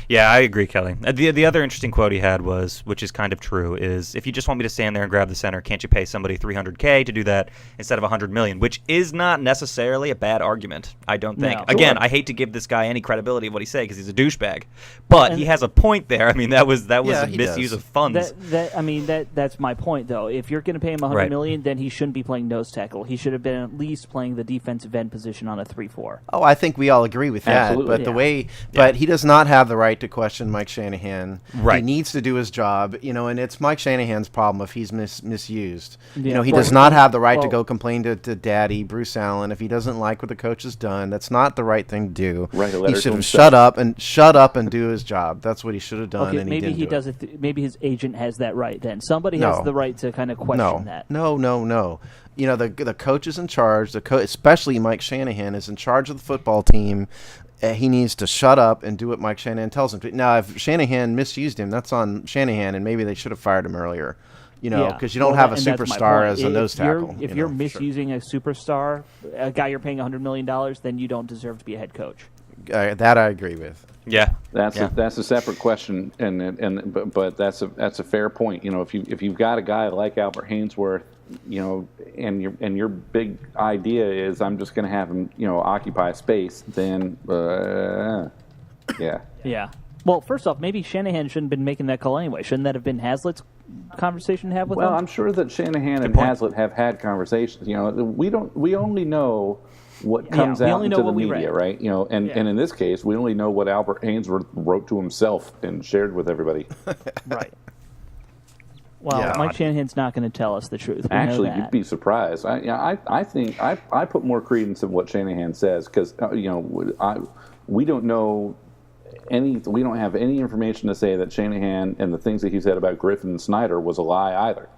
Yeah, I agree, Kelly. The other interesting quote he had was, which is kind of true, is, "If you just want me to stand there and grab the center, can't you pay somebody $300K to do that instead of $100 million?" Which is not necessarily a bad argument, I don't think. No. Again, I hate to give this guy any credibility of what he said because he's a douchebag, but he has a point there. I mean, that was a misuse of funds. That's my point, though. If you're going to pay him $100 million, then he shouldn't be playing nose tackle. He should have been at least playing the defensive end position on a 3-4. Oh, I think we all agree with that. Absolutely. But he does not have the right to question Mike Shanahan. Right. He needs to do his job, and it's Mike Shanahan's problem if he's misused. He does not have the right to go complain to Daddy, Bruce Allen, if he doesn't like what the coach has done. That's not the right thing to do. He should have shut up and do his job. That's what he should have done, and maybe he does it. Maybe his agent has that right then. Somebody has the right to kind of question that. No. The coach is in charge. Especially Mike Shanahan is in charge of the football team. He needs to shut up and do what Mike Shanahan tells him to. Now, if Shanahan misused him, that's on Shanahan, and maybe they should have fired him earlier. Because you don't have a superstar as a nose tackle. If you're misusing a superstar, a guy you're paying $100 million, then you don't deserve to be a head coach. That I agree with. Yeah, that's a separate question, but that's a fair point. You know, if you've got a guy like Albert Hainsworth, you know, and your big idea is I'm just going to have him, you know, occupy space, then yeah. Yeah. Well, first off, maybe Shanahan shouldn't have been making that call anyway. Shouldn't that have been Hazlitt's conversation to have with him? Well, I'm sure that Shanahan and Hazlitt have had conversations. You know, we only know what comes out into the media, right? You know, and in this case, we only know what Albert Hainsworth wrote to himself and shared with everybody. Right. Well, Mike Shanahan's not going to tell us the truth. Actually, you'd be surprised. I think I put more credence in what Shanahan says because you know we don't know we don't have any information to say that Shanahan and the things that he said about Griffin and Snyder was a lie either.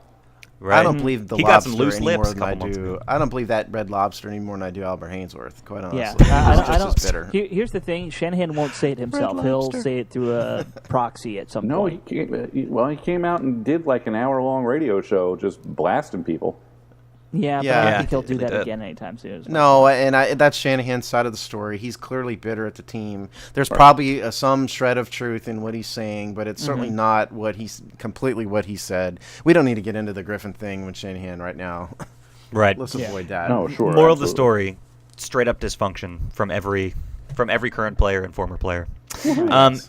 Right. I don't believe the he lobster got some loose any more lips than I do. I don't believe that Red Lobster any more than I do Albert Hainsworth. Quite honestly, I don't. As bitter. Here's the thing: Shanahan won't say it himself. He'll say it through a proxy at some point. He came out and did like an hour-long radio show, just blasting people. Yeah, but I don't think he'll do that again anytime soon. No, and that's Shanahan's side of the story. He's clearly bitter at the team. There's probably some shred of truth in what he's saying, but it's certainly not completely what he said. We don't need to get into the Griffin thing with Shanahan right now. Right. Let's avoid that. No, sure. Moral of the story: straight up dysfunction from every current player and former player.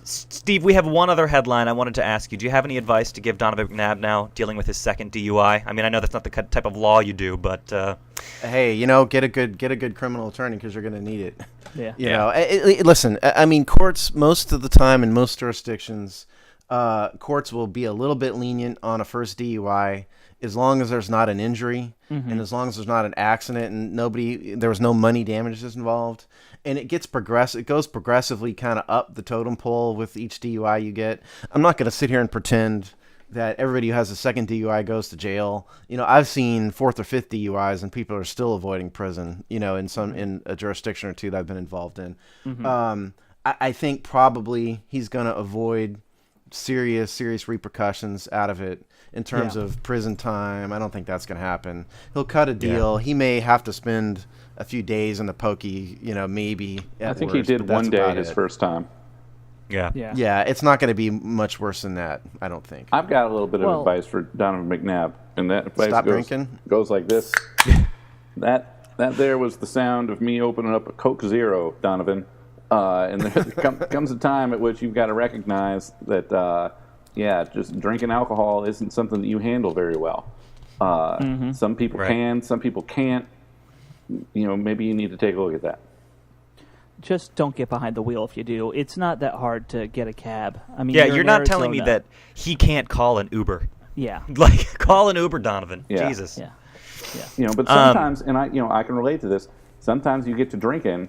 Steve, we have one other headline I wanted to ask you. Do you have any advice to give Donovan McNabb now dealing with his second DUI? I mean, I know that's not the type of law you do, but hey, you know, get a good criminal attorney because you're going to need it. Yeah. You know, listen. I mean, courts most of the time in most jurisdictions, courts will be a little bit lenient on a first DUI as long as there's not an injury and as long as there's not an accident and there was no money damages involved. And it gets it goes progressively kind of up the totem pole with each DUI you get. I'm not going to sit here and pretend that everybody who has a second DUI goes to jail. You know, I've seen fourth or fifth DUIs and people are still avoiding prison, you know, in a jurisdiction or two that I've been involved in. I think probably he's going to avoid serious repercussions out of it in terms of prison time. I don't think that's going to happen. He'll cut a deal. He may have to spend a few days in the pokey, you know, maybe. I think he did one day his first time. Yeah, it's not going to be much worse than that, I don't think. I've got a little bit of advice for Donovan McNabb, and that advice goes like this. That there was the sound of me opening up a Coke Zero, Donovan. And there comes a time at which you've got to recognize that, just drinking alcohol isn't something that you handle very well. Some people can, some people can't. You know, maybe you need to take a look at that. Just don't get behind the wheel if you do. It's not that hard to get a cab. I mean, you're not telling me that he can't call an Uber. Yeah. Like, call an Uber, Donovan. Yeah. Jesus. Yeah. You know, but sometimes, and I can relate to this, sometimes you get to drinking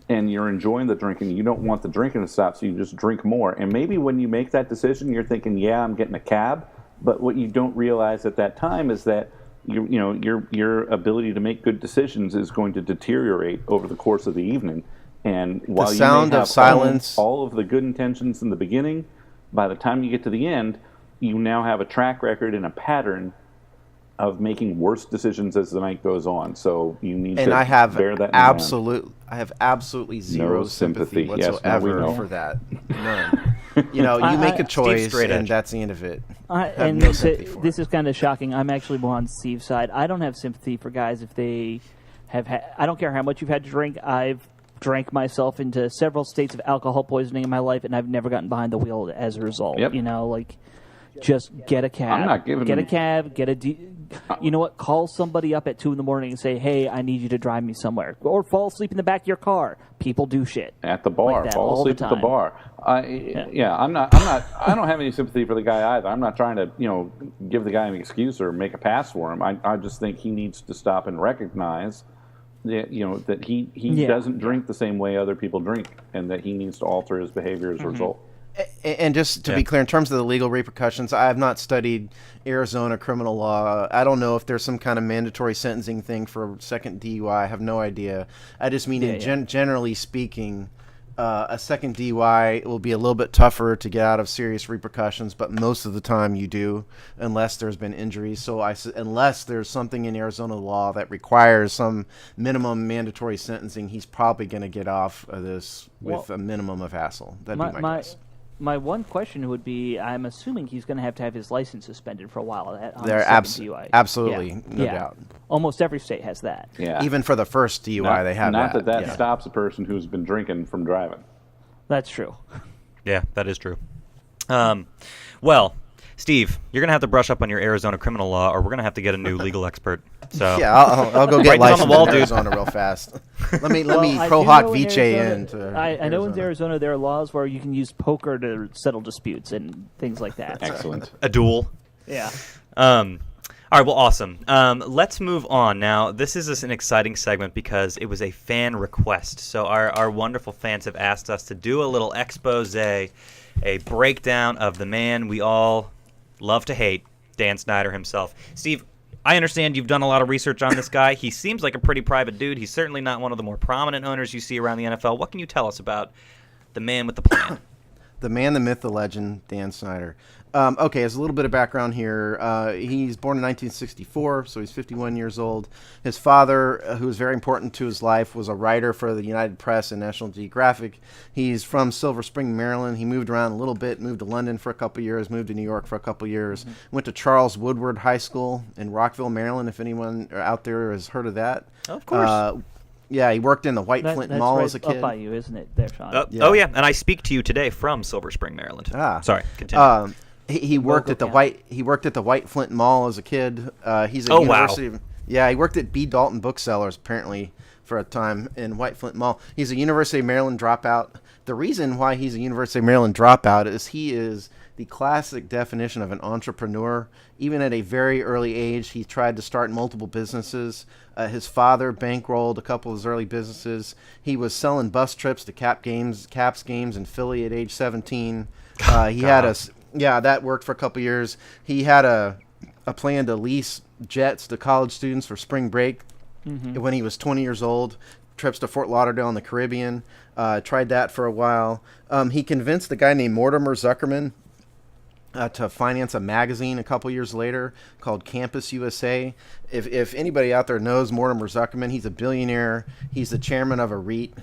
and you're enjoying the drinking. You don't want the drinking to stop, so you just drink more. And maybe when you make that decision, you're thinking, I'm getting a cab. But what you don't realize at that time is that your ability to make good decisions is going to deteriorate over the course of the evening. And while the sound you may have of silence, all of the good intentions in the beginning, by the time you get to the end, you now have a track record and a pattern of making worse decisions as the night goes on. So you need to bear that in mind. I have absolutely zero sympathy whatsoever for that. None. You know, you make a choice, and that's the end of it. This is kind of shocking. I'm actually more on Steve's side. I don't have sympathy for guys if they have had. I don't care how much you've had to drink. I've drank myself into several states of alcohol poisoning in my life, and I've never gotten behind the wheel as a result. Yep. You know, like, just get a cab. I'm not giving get a cab. You know what? Call somebody up at 2 a.m. and say, "Hey, I need you to drive me somewhere," or fall asleep in the back of your car. People do shit at the bar. Like fall asleep at the bar. I'm not. I don't have any sympathy for the guy either. I'm not trying to, give the guy an excuse or make a pass for him. I just think he needs to stop and recognize that he doesn't drink the same way other people drink, and that he needs to alter his behavior as a result. And just to be clear, in terms of the legal repercussions, I have not studied Arizona criminal law. I don't know if there's some kind of mandatory sentencing thing for a second DUI. I have no idea. I just mean, generally speaking, A second DUI will be a little bit tougher to get out of serious repercussions, but most of the time you do, unless there's been injuries. So unless there's something in Arizona law that requires some minimum mandatory sentencing, he's probably going to get off of this with a minimum of hassle. That'd be my guess. My one question would be, I'm assuming he's going to have his license suspended for a while. Absolutely, no doubt. Almost every state has that. Yeah. Even for the first DUI, they have that. Not that stops a person who's been drinking from driving. That's true. Yeah, that is true. Well, Steve, you're going to have to brush up on your Arizona criminal law, or we're going to have to get a new legal expert. So yeah, I'll go get licensed on the wall, in Arizona real fast. Let me pro hoc Vice in. I know in Arizona there are laws where you can use poker to settle disputes and things like that. Excellent. A duel. Yeah. All right, well, awesome. Let's move on. Now, this is an exciting segment because it was a fan request. So our wonderful fans have asked us to do a little expose, a breakdown of the man we all love to hate, Dan Snyder himself. Steve, I understand you've done a lot of research on this guy. He seems like a pretty private dude. He's certainly not one of the more prominent owners you see around the NFL. What can you tell us about the man with the plan? The man, the myth, the legend, Dan Snyder. Okay, as a little bit of background here, he's born in 1964, so he's 51 years old. His father, who was very important to his life, was a writer for the United Press and National Geographic. He's from Silver Spring, Maryland. He moved around a little bit, moved to London for a couple of years, moved to New York for a couple of years, went to Charles Woodward High School in Rockville, Maryland, if anyone out there has heard of that. Of course. Yeah, he worked in the White Flint Mall right as a kid. Up by you, isn't it, there, Sean? Oh, yeah, and I speak to you today from Silver Spring, Maryland. Sorry, continue. He worked at the White Flint Mall as a kid. He's a university. Wow. Yeah, he worked at B. Dalton Booksellers apparently for a time in White Flint Mall. He's a University of Maryland dropout. The reason why he's a University of Maryland dropout is he is the classic definition of an entrepreneur. Even at a very early age, he tried to start multiple businesses. His father bankrolled a couple of his early businesses. He was selling bus trips to Caps games in Philly at age 17. That worked for a couple of years. He had a plan to lease jets to college students for spring break when he was 20 years old. Trips to Fort Lauderdale in the Caribbean. Tried that for a while. He convinced a guy named Mortimer Zuckerman to finance a magazine a couple years later called Campus USA. If anybody out there knows Mortimer Zuckerman, he's a billionaire. He's the chairman of a REIT.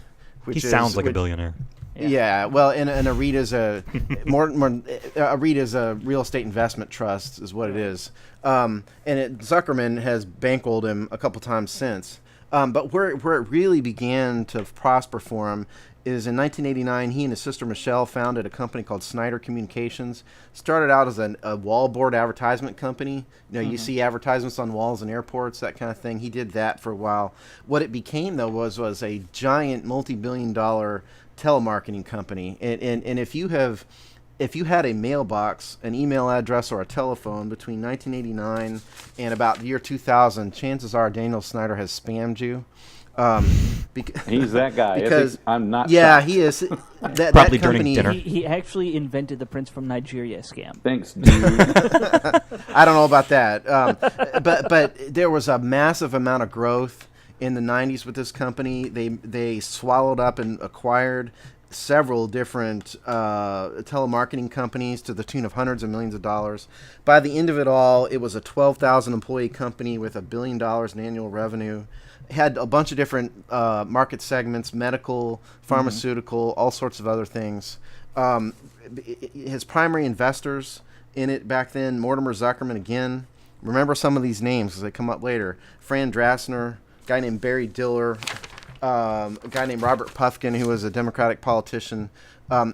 He sounds like a billionaire. Yeah, well, and a REIT is a REIT is a real estate investment trust, is what it is. Zuckerman has bankrolled him a couple times since. But where it really began to prosper for him is in 1989. He and his sister Michelle founded a company called Snyder Communications. Started out as a wallboard advertisement company. You see advertisements on walls in airports, that kind of thing. He did that for a while. What it became, though, was a giant multi-billion-dollar telemarketing company. And if you had a mailbox, an email address, or a telephone between 1989 and about the year 2000, chances are Daniel Snyder has spammed you. He's that guy. Because I'm not. Yeah, shocked. he is. Probably that during dinner. He actually invented the Prince from Nigeria scam. Thanks, dude. I don't know about that. But there was a massive amount of growth in the 90s with this company. They swallowed up and acquired several different telemarketing companies to the tune of hundreds of millions of dollars. By the end of it all, it was a 12,000 employee company with $1 billion in annual revenue. It had a bunch of different market segments: medical, pharmaceutical, all sorts of other things. His primary investors in it back then, Mortimer Zuckerman again. Remember some of these names because they come up later. Fran Drasner, a guy named Barry Diller, a guy named Robert Puffkin, who was a Democratic politician. There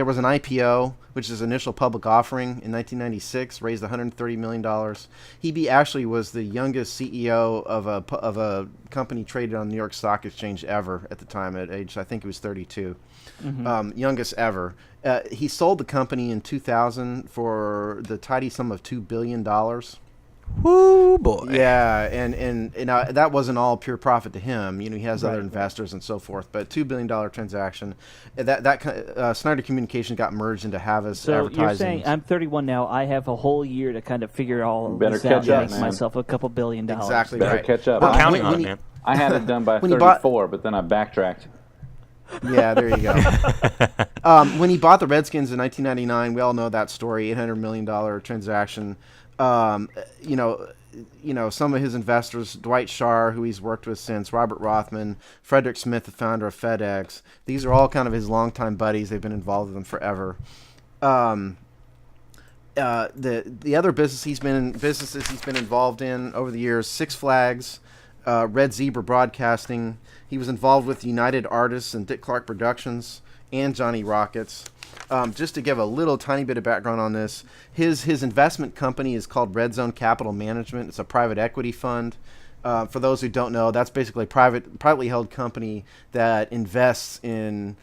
was an IPO, which is initial public offering in 1996, raised $130 million. He actually was the youngest CEO of a company traded on the New York Stock Exchange ever at the time, at age, I think he was 32. Youngest ever. He sold the company in 2000 for the tidy sum of $2 billion. Woo, boy. Yeah, and that wasn't all pure profit to him. He has other investors and so forth. But $2 billion transaction. Snyder Communications got merged into Havas Advertising. So you're saying I'm 31 now. I have a whole year to kind of figure all Better this out catch up, and make man. myself a couple $1 billion. Exactly Better right. catch up. We're counting on it, man. I had it done by 34, but then I backtracked. Yeah, there you go. When he bought the Redskins in 1999, we all know that story, $800 million transaction. Some of his investors, Dwight Scharr, who he's worked with since, Robert Rothman, Frederick Smith, the founder of FedEx. These are all kind of his longtime buddies. They've been involved with him forever. The other businesses he's been involved in over the years: Six Flags, Red Zebra Broadcasting. He was involved with United Artists and Dick Clark Productions and Johnny Rockets. Just to give a little tiny bit of background on this, his investment company is called Red Zone Capital Management. It's a private equity fund. For those who don't know, that's basically a privately held company that invests in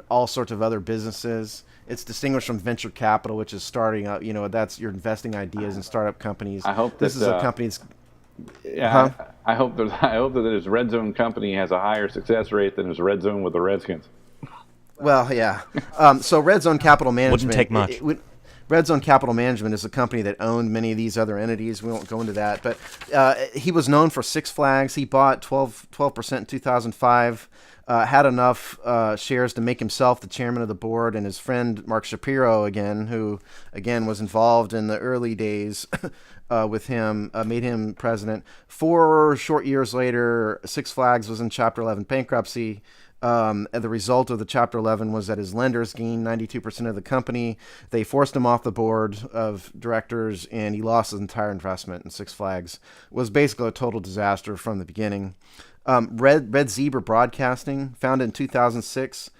all sorts of other businesses. It's distinguished from venture capital, which is starting up. That's your investing ideas in startup companies. I hope this is a company. Yeah, I hope that his Red Zone company has a higher success rate than his Red Zone with the Redskins. Well, yeah. So Red Zone Capital Management Wouldn't take much. Red Zone Capital Management is a company that owned many of these other entities. We won't go into that, but he was known for Six Flags. He bought 12% in 2005. Had enough shares to make himself the chairman of the board, and his friend Mark Shapiro, who was involved in the early days with him, made him president. 4 short years later, Six Flags was in Chapter 11 bankruptcy. And the result of the Chapter 11 was that his lenders gained 92% of the company. They forced him off the board of directors, and he lost his entire investment in Six Flags. It was basically a total disaster from the beginning. Red Zebra Broadcasting, founded in 2006.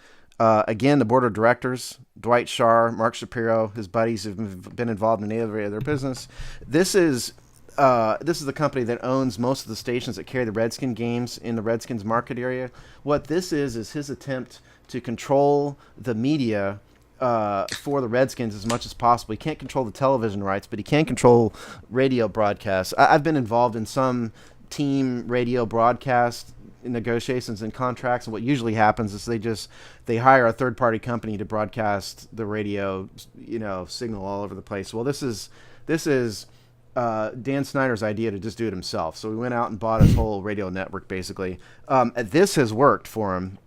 Again, the board of directors, Dwight Scharr, Mark Shapiro, his buddies have been involved in every other business. This is the company that owns most of the stations that carry the Redskin games in the Redskins market area. What this is his attempt to control the media for the Redskins as much as possible. He can't control the television rights, but he can control radio broadcasts. I've been involved in some team radio broadcast negotiations and contracts, and what usually happens is they hire a third-party company to broadcast the radio signal all over the place. Well, this is Dan Snyder's idea to just do it himself. So we went out and bought his whole radio network, basically. This has worked for him.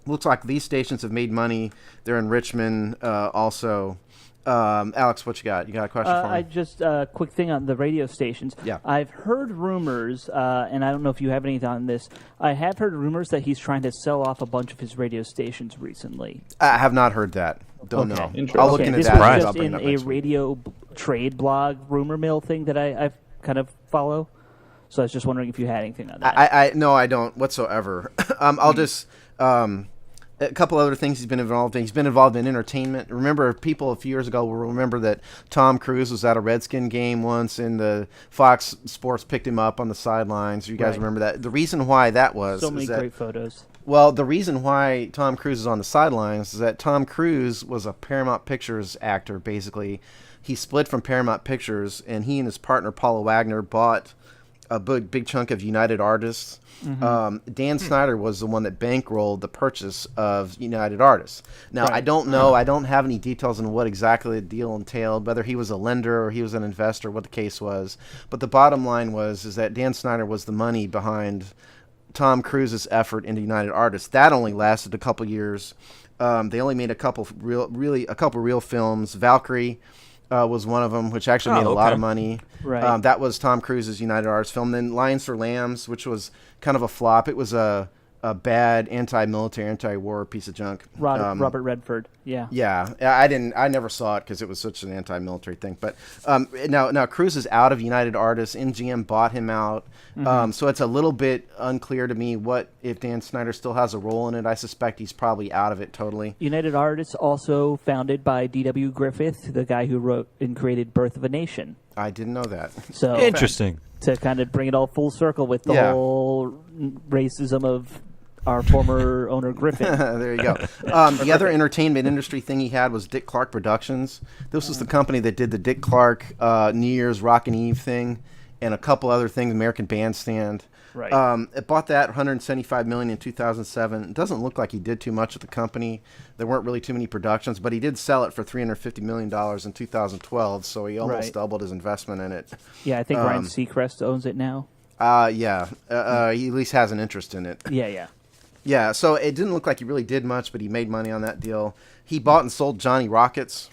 Looks like these stations have made money. They're in Richmond also. Alex, what you got? You got a question for me? Just a quick thing on the radio stations. Yeah. I've heard rumors, and I don't know if you have anything on this. I have heard rumors that he's trying to sell off a bunch of his radio stations recently. I have not heard that. Don't know. I'll look into this that. This was just in a radio trade blog rumor mill thing that I kind of follow. So I was just wondering if you had anything on that. No, I don't whatsoever. I'll just a couple other things he's been involved in. He's been involved in entertainment. Remember, people a few years ago will remember that Tom Cruise was at a Redskin game once, and the Fox Sports picked him up on the sidelines. You guys remember that? The reason why that was so many great photos. Well, the reason why Tom Cruise is on the sidelines is that Tom Cruise was a Paramount Pictures actor, basically. He split from Paramount Pictures, and he and his partner, Paula Wagner, bought a big chunk of United Artists. Mm-hmm. Dan Snyder was the one that bankrolled the purchase of United Artists. Now, I don't know. I don't have any details on what exactly the deal entailed, whether he was a lender or he was an investor, what the case was. But the bottom line is that Dan Snyder was the money behind Tom Cruise's effort into United Artists. That only lasted a couple years. They only made a couple real films. Valkyrie was one of them, which actually made a lot of money. Right. That was Tom Cruise's United Artists film. Then Lions for Lambs, which was kind of a flop. It was a bad anti-military, anti-war piece of junk. Robert Redford. Yeah. Yeah. I never saw it because it was such an anti-military thing. But now Cruise is out of United Artists. MGM bought him out. Mm-hmm. So it's a little bit unclear to me if Dan Snyder still has a role in it. I suspect he's probably out of it totally. United Artists also founded by D.W. Griffith, the guy who wrote and created Birth of a Nation. I didn't know that. So interesting. To kind of bring it all full circle with the whole racism of our former owner Griffin. There you go. The other entertainment industry thing he had was Dick Clark Productions. This was the company that did the Dick Clark New Year's Rockin' Eve thing and a couple other things, American Bandstand. Right. It bought that $175 million in 2007. It doesn't look like he did too much with the company. There weren't really too many productions, but he did sell it for $350 million in 2012, so he almost doubled his investment in it. Yeah, I think Ryan Seacrest owns it now. He at least has an interest in it. Yeah. Yeah, so it didn't look like he really did much, but he made money on that deal. He bought and sold Johnny Rockets.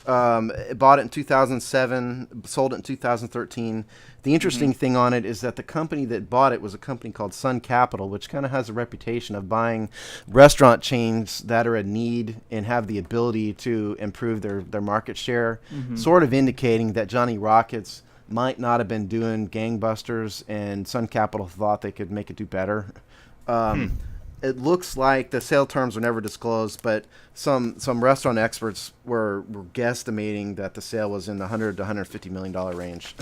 Bought it in 2007, sold it in 2013. The interesting thing on it is that the company that bought it was a company called Sun Capital, which kind of has a reputation of buying restaurant chains that are in need and have the ability to improve their market share, sort of indicating that Johnny Rockets might not have been doing gangbusters, and Sun Capital thought they could make it do better. It looks like the sale terms were never disclosed, but some restaurant experts were guesstimating that the sale was in the $100 to $150 million range,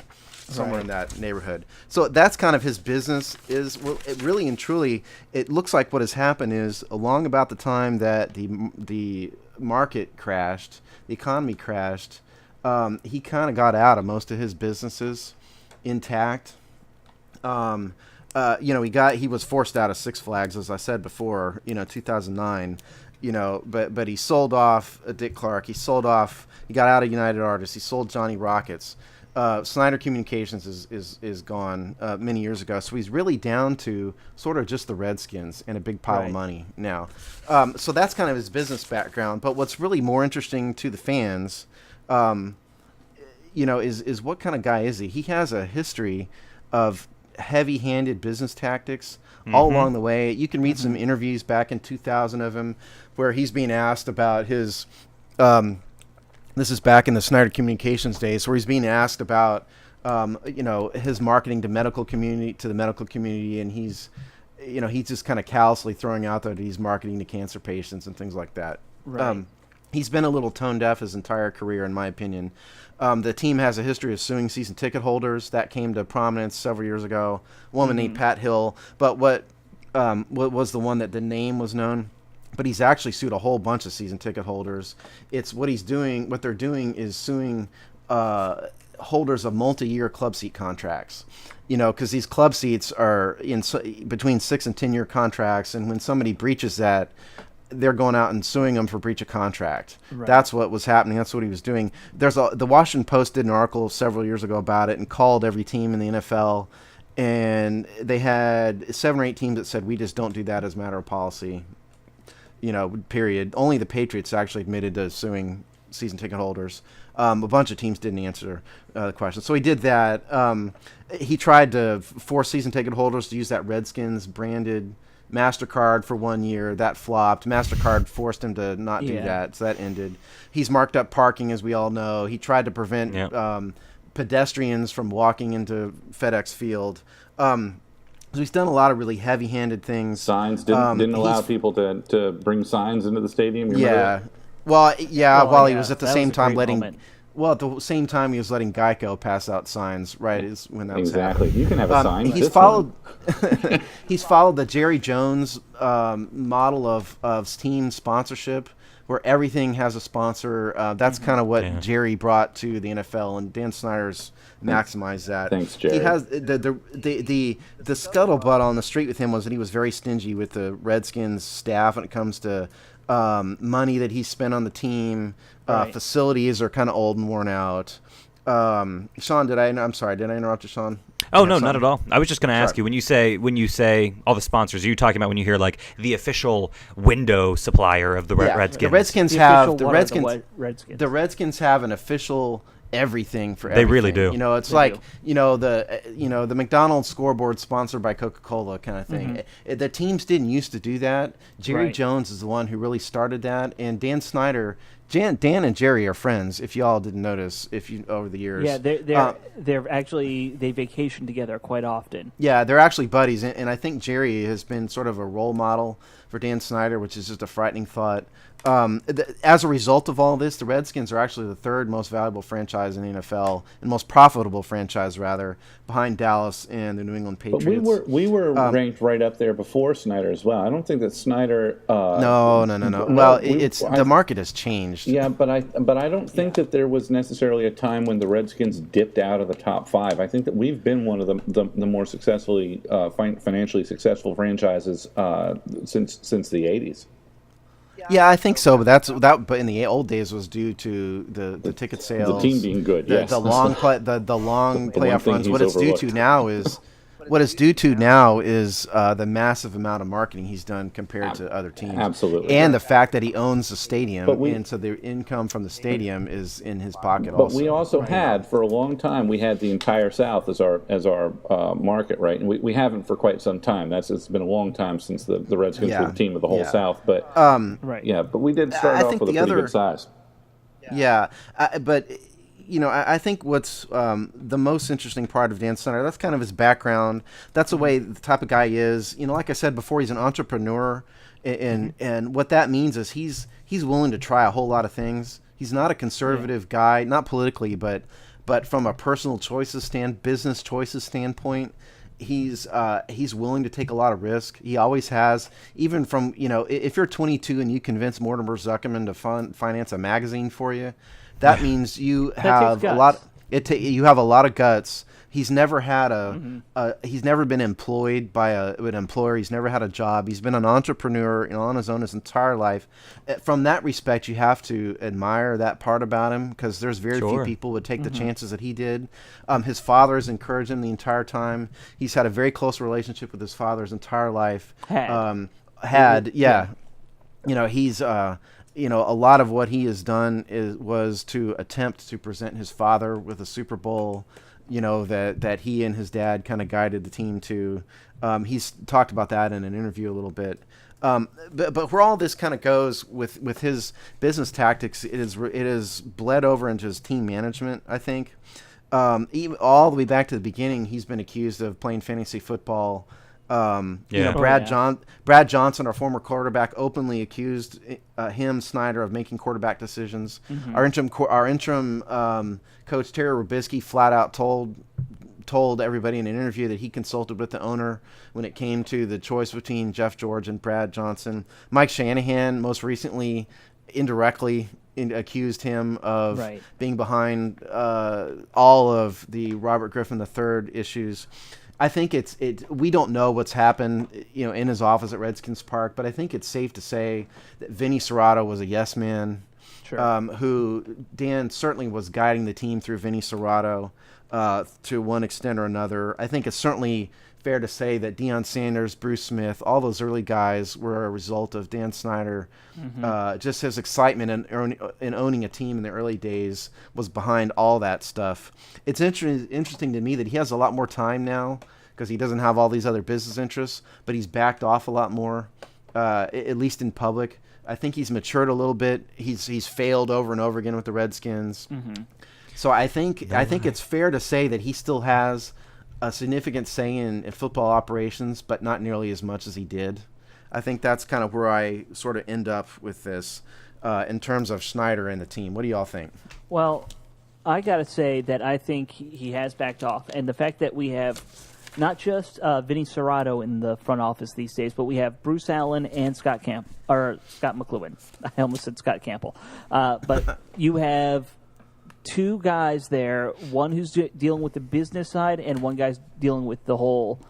somewhere in that neighborhood. So that's kind of his business. It really and truly, it looks like what has happened is along about the time that the market crashed, the economy crashed, he kind of got out of most of his businesses intact. He was forced out of Six Flags, as I said before, 2009, but he sold off Dick Clark. He got out of United Artists. He sold Johnny Rockets. Snyder Communications is gone many years ago. So he's really down to sort of just the Redskins and a big pile of money now. So that's kind of his business background. But what's really more interesting to the fans, is what kind of guy is he? He has a history of heavy-handed business tactics all along the way. You can read some interviews back in 2000 of him where he's being asked about his this is back in the Snyder Communications days, where he's being asked about his marketing to the medical community, and he's just kind of callously throwing out there that he's marketing to cancer patients and things like that. He's been a little tone deaf his entire career, in my opinion. The team has a history of suing season ticket holders. That came to prominence several years ago. A woman named Pat Hill. But what was the one that the name was known? But he's actually sued a whole bunch of season ticket holders. It's what he's doing. What they're doing is suing holders of multi-year club seat contracts. Because these club seats are between 6 and 10 year contracts, and when somebody breaches that, they're going out and suing him for breach of contract. Right. That's what was happening. That's what he was doing. The Washington Post did an article several years ago about it and called every team in the NFL, and they had 7 or 8 teams that said, we just don't do that as a matter of policy, period. Only the Patriots actually admitted to suing season ticket holders. A bunch of teams didn't answer the question. So he did that. He tried to force season ticket holders to use that Redskins branded MasterCard for 1 year. That flopped. MasterCard forced him to not do that, so that ended. He's marked up parking, as we all know. He tried to prevent pedestrians from walking into FedEx Field. So he's done a lot of really heavy-handed things. Signs didn't allow people to bring signs into the stadium. While he was at the same time letting. Well, at the same time, he was letting Geico pass out signs, right? Is when that was happening. You can have a sign. He's followed the Jerry Jones model of team sponsorship, where everything has a sponsor. That's kind of what Jerry brought to the NFL, and Dan Snyder's maximized that. Thanks, Jerry. He has the scuttlebutt on the street with him was that he was very stingy with the Redskins staff when it comes to money that he spent on the team. Facilities are kind of old and worn out. Sean, I'm sorry, did I interrupt you, Sean? Oh, no, not at all. I was just going to ask you, when you say all the sponsors, are you talking about when you hear like the official window supplier of the Redskins? The Redskins have an official everything for everything. They really do. It's like the McDonald's scoreboard sponsored by Coca-Cola kind of thing. The teams didn't used to do that. Jerry Jones is the one who really started that, and Dan Snyder. Dan and Jerry are friends. If y'all didn't notice, over the years, they're actually they vacation together quite often. Yeah, they're actually buddies, and I think Jerry has been sort of a role model for Dan Snyder, which is just a frightening thought. As a result of all this, the Redskins are actually the 3rd most valuable franchise in the NFL, and most profitable franchise, rather, behind Dallas and the New England Patriots. But we were ranked right up there before Snyder as well. I don't think that Snyder. No. Well, the market has changed. Yeah, but I don't think that there was necessarily a time when the Redskins dipped out of the top 5. I think that we've been one of the more successfully financially successful franchises since the 80s. Yeah, I think so, but but in the old days was due to the ticket sales, the team being good, the long playoff runs. What it's due to now is what it's due to now is the massive amount of marketing he's done compared to other teams. Absolutely. And the fact that he owns the stadium, and so the income from the stadium is in his pocket also. But we also had, for a long time, we had the entire South as our market, right? And we haven't for quite some time. It's been a long time since the Redskins were the team of the whole South. But but we did start off with a pretty good size. But I think what's the most interesting part of Dan Snyder, that's kind of his background. That's the way the type of guy he is. Like I said before, he's an entrepreneur, and what that means is he's willing to try a whole lot of things. He's not a conservative guy, not politically, but from a personal business choices standpoint. He's willing to take a lot of risk. He always has. Even from if you're 22 and you convince Mortimer Zuckerman to finance a magazine for you, that means you have a lot. You have a lot of guts. He's never had he's never been employed by an employer. He's never had a job. He's been an entrepreneur on his own his entire life. From that respect, you have to admire that part about him, because there's very few people would take the chances that he did. His father has encouraged him the entire time. He's had a very close relationship with his father his entire life. He's a lot of what he has done was to attempt to present his father with a Super Bowl, that he and his dad kind of guided the team to. He's talked about that in an interview a little bit. But where all this kind of goes with his business tactics, it is bled over into his team management, I think. Even all the way back to the beginning, he's been accused of playing fantasy football. Brad Johnson, our former quarterback, openly accused Snyder of making quarterback decisions. Our interim coach Terry Robisky flat out told everybody in an interview that he consulted with the owner when it came to the choice between Jeff George and Brad Johnson. Mike Shanahan most recently indirectly accused him of being behind all of the Robert Griffin III issues. I think we don't know what's happened, in his office at Redskins Park, but I think it's safe to say that Vinny Serrato was a yes man, who Dan certainly was guiding the team through Vinny Serrato to one extent or another. I think it's certainly fair to say that Deion Sanders, Bruce Smith, all those early guys were a result of Dan Snyder. Just his excitement in owning a team in the early days was behind all that stuff. It's interesting to me that he has a lot more time now because he doesn't have all these other business interests, but he's backed off a lot more, at least in public. I think he's matured a little bit. He's failed over and over again with the Redskins. So I think it's fair to say that he still has a significant say in football operations, but not nearly as much as he did. I think that's kind of where I sort of end up with this in terms of Snyder and the team. What do y'all think? Well, I got to say that I think he has backed off. And the fact that we have not just Vinny Serrato in the front office these days, but we have Bruce Allen and Scott McLuhan. I almost said Scott Campbell. But you have two guys there, one who's dealing with the business side and one guy's dealing with the whole,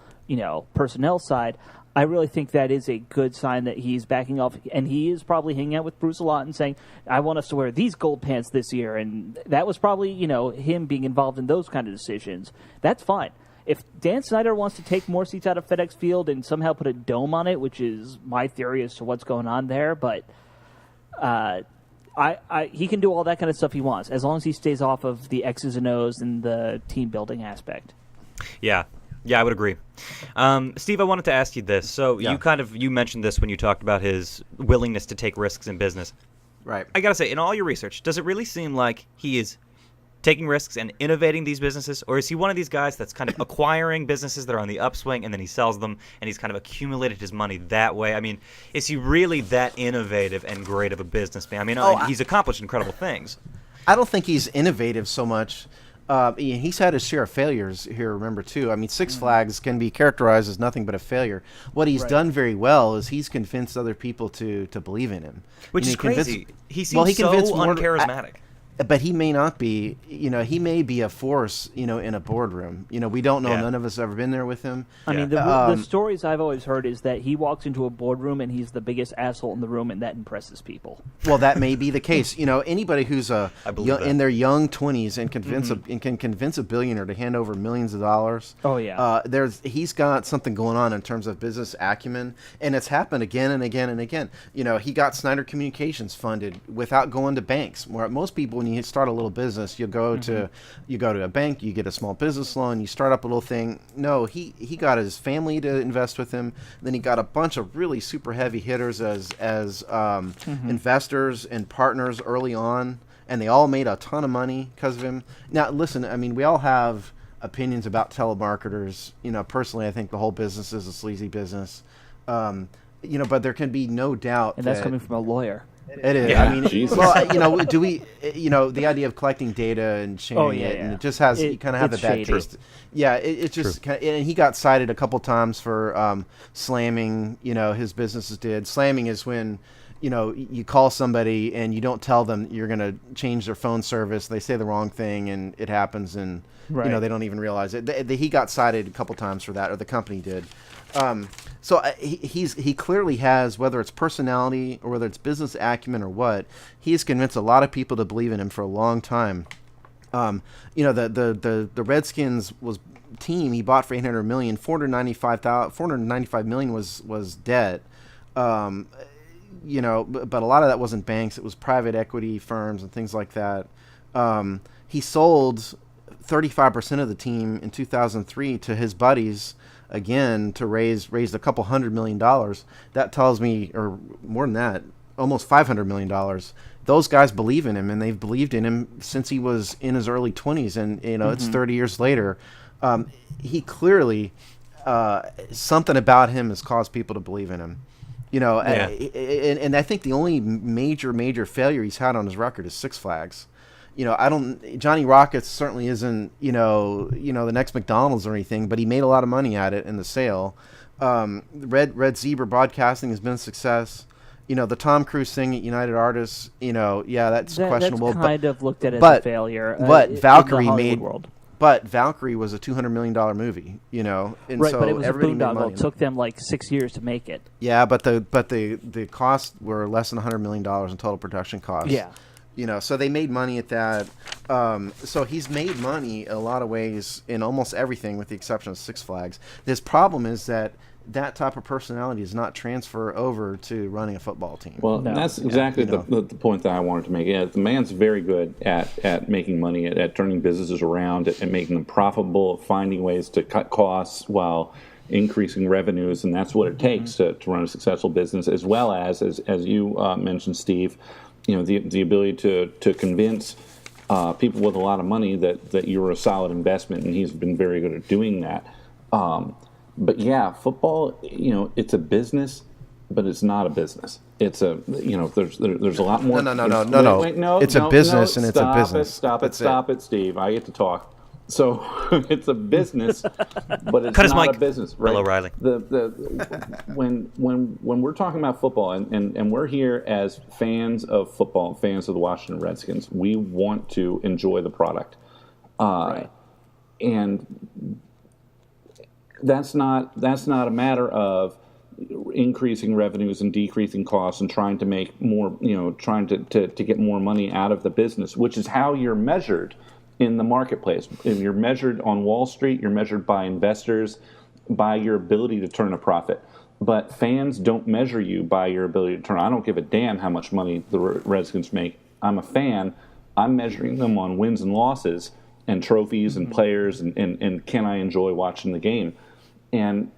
personnel side. I really think that is a good sign that he's backing off, and he is probably hanging out with Bruce a lot and saying, I want us to wear these gold pants this year, and that was probably, him being involved in those kind of decisions. That's fine. If Dan Snyder wants to take more seats out of FedEx Field and somehow put a dome on it, which is my theory as to what's going on there, but he can do all that kind of stuff he wants, as long as he stays off of the X's and O's and the team building aspect. Yeah, I would agree. Steve, I wanted to ask you this. So you mentioned this when you talked about his willingness to take risks in business. Right. I got to say, in all your research, does it really seem like he is taking risks and innovating these businesses, or is he one of these guys that's kind of acquiring businesses that are on the upswing and then he sells them and he's kind of accumulated his money that way? I mean, is he really that innovative and great of a businessman? I mean, he's accomplished incredible things. I don't think he's innovative so much. He's had his share of failures here, remember, too. I mean, Six Flags can be characterized as nothing but a failure. What he's done very well is he's convinced other people to believe in him. Which is crazy. He seems so uncharismatic. but he may not be. He may be a force. In a boardroom. We don't know. Yeah. None of us have ever been there with him. I mean, the stories I've always heard is that he walks into a boardroom and he's the biggest asshole in the room, and that impresses people. Well, that may be the case. Anybody who's in their young 20s and can convince a billionaire to hand over millions of dollars. Oh yeah. He's got something going on in terms of business acumen, and it's happened again and again and again. He got Snyder Communications funded without going to banks. Where most people, when you start a little business, you go to a bank, you get a small business loan, you start up a little thing. No, he got his family to invest with him. Then he got a bunch of really super heavy hitters as investors and partners early on, and they all made a ton of money because of him. Now, listen, I mean, we all have opinions about telemarketers. Personally, I think the whole business is a sleazy business. But there can be no doubt, and that's coming from a lawyer. It is. Yeah. I mean, Jesus. well, do we? The idea of collecting data and sharing it, and it just has you kind of have a bad taste. Yeah, it just and he got cited a couple times for slamming. His businesses did. Slamming is when you call somebody and you don't tell them you're going to change their phone service. They say the wrong thing and it happens, and they don't even realize it. He got cited a couple times for that, or the company did. So he clearly has, whether it's personality or whether it's business acumen or what, he's convinced a lot of people to believe in him for a long time. The Redskins team he bought for $800 million. $495 million was debt. But a lot of that wasn't banks. It was private equity firms and things like that. He sold 35% of the team in 2003 to his buddies, again, to raise a couple $100 million. That tells me, or more than that, almost $500 million. Those guys believe in him, and they've believed in him since he was in his early 20s, and it's 30 years later. He clearly, something about him has caused people to believe in him. And I think the only major failure he's had on his record is Six Flags. Johnny Rockets certainly isn't, the next McDonald's or anything, but he made a lot of money at it in the sale. Red Zebra Broadcasting has been a success. The Tom Cruise thing at United Artists, that's questionable. That's kind of looked at as a failure. But Valkyrie But Valkyrie was a $200 million movie, and right, so but it was a everybody made money. boondoggle. It took them like 6 years to make it. Yeah, but the costs were less than $100 million in total production costs. Yeah. So they made money at that. So he's made money in a lot of ways in almost everything with the exception of Six Flags. His problem is that type of personality does not transfer over to running a football team. Well, that's exactly the point that I wanted to make. Yeah, the man's very good at making money, at turning businesses around, at making them profitable, finding ways to cut costs while increasing revenues, and that's what it takes to run a successful business, as well as you mentioned, Steve, the ability to convince people with a lot of money that you're a solid investment, and he's been very good at doing that. But yeah, football, it's a business, but it's not a business. It's a, there's a lot more. No. It's a business, and it's a business. Stop it, Steve. I get to talk. So it's a business, but it's not a business. Right? Bill O'Reilly. When we're talking about football, and we're here as fans of football, fans of the Washington Redskins, we want to enjoy the product, and that's not a matter of increasing revenues and decreasing costs and trying to make more, trying to get more money out of the business, which is how you're measured in the marketplace. If you're measured on Wall Street, you're measured by investors, by your ability to turn a profit. But fans don't measure you by your ability to turn. I don't give a damn how much money the Redskins make. I'm a fan. I'm measuring them on wins and losses and trophies and players and can I enjoy watching the game. And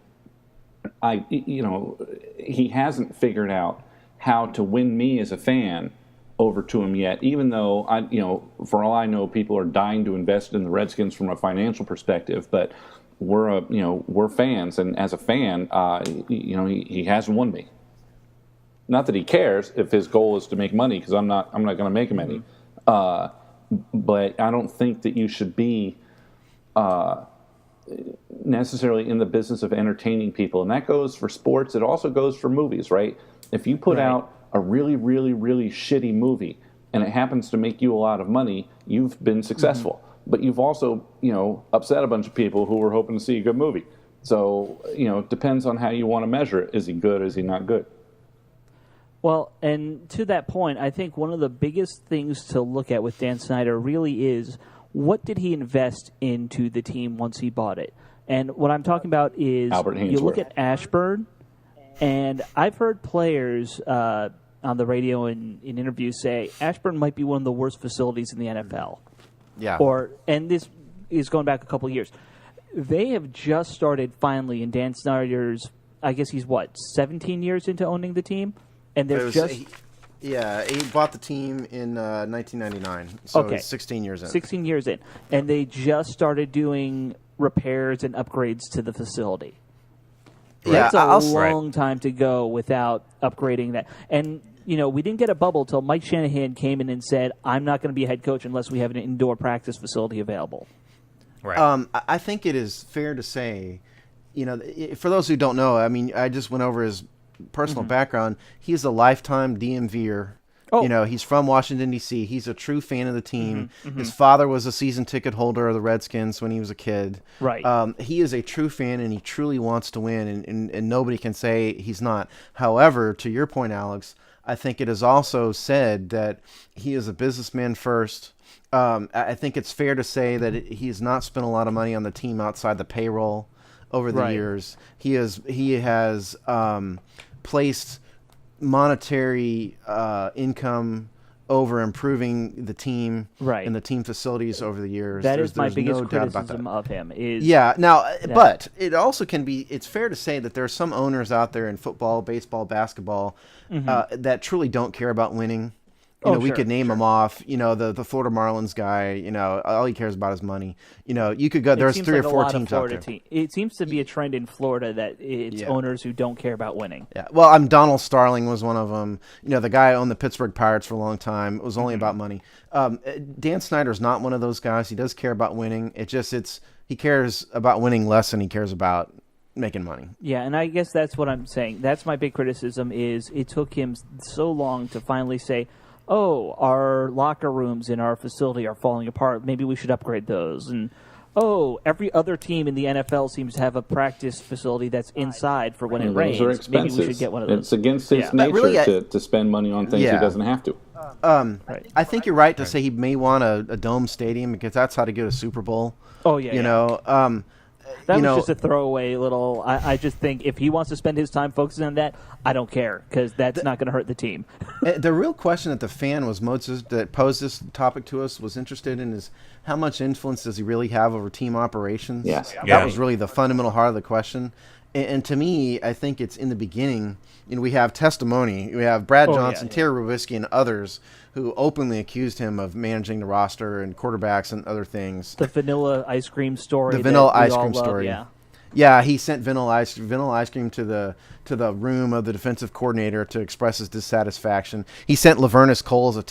he hasn't figured out how to win me as a fan over to him yet, even though for all I know, people are dying to invest in the Redskins from a financial perspective, but we're fans, and as a fan, he hasn't won me. Not that he cares if his goal is to make money, because I'm not going to make him any. But I don't think that you should be necessarily in the business of entertaining people, and that goes for sports. It also goes for movies, right? If you put out a really, really, really shitty movie and it happens to make you a lot of money, you've been successful. But you've also, upset a bunch of people who were hoping to see a good movie. So, it depends on how you want to measure it. Is he good? Is he not good? Well, and to that point, I think one of the biggest things to look at with Dan Snyder really is what did he invest into the team once he bought it? And what I'm talking about is you look at Ashburn, and I've heard players on the radio and in interviews say Ashburn might be one of the worst facilities in the NFL. Yeah. And this is going back a couple of years. They have just started finally in Dan Snyder's, I guess he's 17 years into owning the team? And they're he bought the team in 1999, so he's 16 years in. 16 years in. And they just started doing repairs and upgrades to the facility. Yeah, That's a long time to go without upgrading that. And, we didn't get a bubble until Mike Shanahan came in and said, I'm not going to be a head coach unless we have an indoor practice facility available. Right. I think it is fair to say, for those who don't know, I just went over his personal background. He's a lifetime DMVer. He's from Washington, D.C. He's a true fan of the team. His father was a season ticket holder of the Redskins when he was a kid. Right. He is a true fan, and he truly wants to win, and nobody can say he's not. However, to your point, Alex, I think it is also said that he is a businessman first. I think it's fair to say that he has not spent a lot of money on the team outside the payroll over the years. He has placed monetary income over improving the team and the team facilities over the years. That is my biggest criticism of him. But it also can be. It's fair to say that there are some owners out there in football, baseball, basketball that truly don't care about winning. We could name them off. The Florida Marlins guy. All he cares about is money. You could go. There's 3 or 4 teams out there. It seems to be a trend in Florida that it's owners who don't care about winning. Yeah. Well, Donald Starling was one of them. The guy who owned the Pittsburgh Pirates for a long time. It was only about money. Dan Snyder's not one of those guys. He does care about winning. He cares about winning less than he cares about making money. Yeah, and I guess that's what I'm saying. That's my big criticism is it took him so long to finally say, oh, our locker rooms in our facility are falling apart. Maybe we should upgrade those. And, every other team in the NFL seems to have a practice facility that's inside for when it rains. Those are expenses. Maybe we should get one of those. It's against his nature to spend money on things he doesn't have to. I think you're right to say he may want a dome stadium because that's how to get a Super Bowl. Oh, yeah. That was just a throwaway little. I just think if he wants to spend his time focusing on that, I don't care because that's not going to hurt the team. The real question that the fan that posed this topic to us was interested in is how much influence does he really have over team operations? Yes. That was really the fundamental heart of the question. And to me, I think it's in the beginning. We have testimony. We have Brad Johnson, Terry Rubisky, and others who openly accused him of managing the roster and quarterbacks and other things. The vanilla ice cream story. The vanilla ice cream story. Yeah. Yeah, he sent vanilla ice cream to the room of the defensive coordinator to express his dissatisfaction. He sent Lavernus Coles a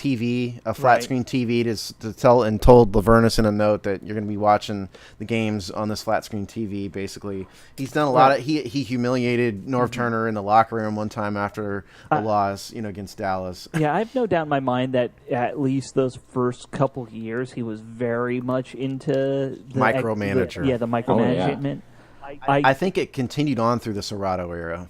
flat screen TV to tell and told Lavernus in a note that you're going to be watching the games on this flat screen TV. Basically, he's done a lot of. He humiliated Norv Turner in the locker room one time after a loss, against Dallas. Yeah, I have no doubt in my mind that at least those first couple years he was very much into the micromanager. The micromanagement. I think it continued on through the Serrato era.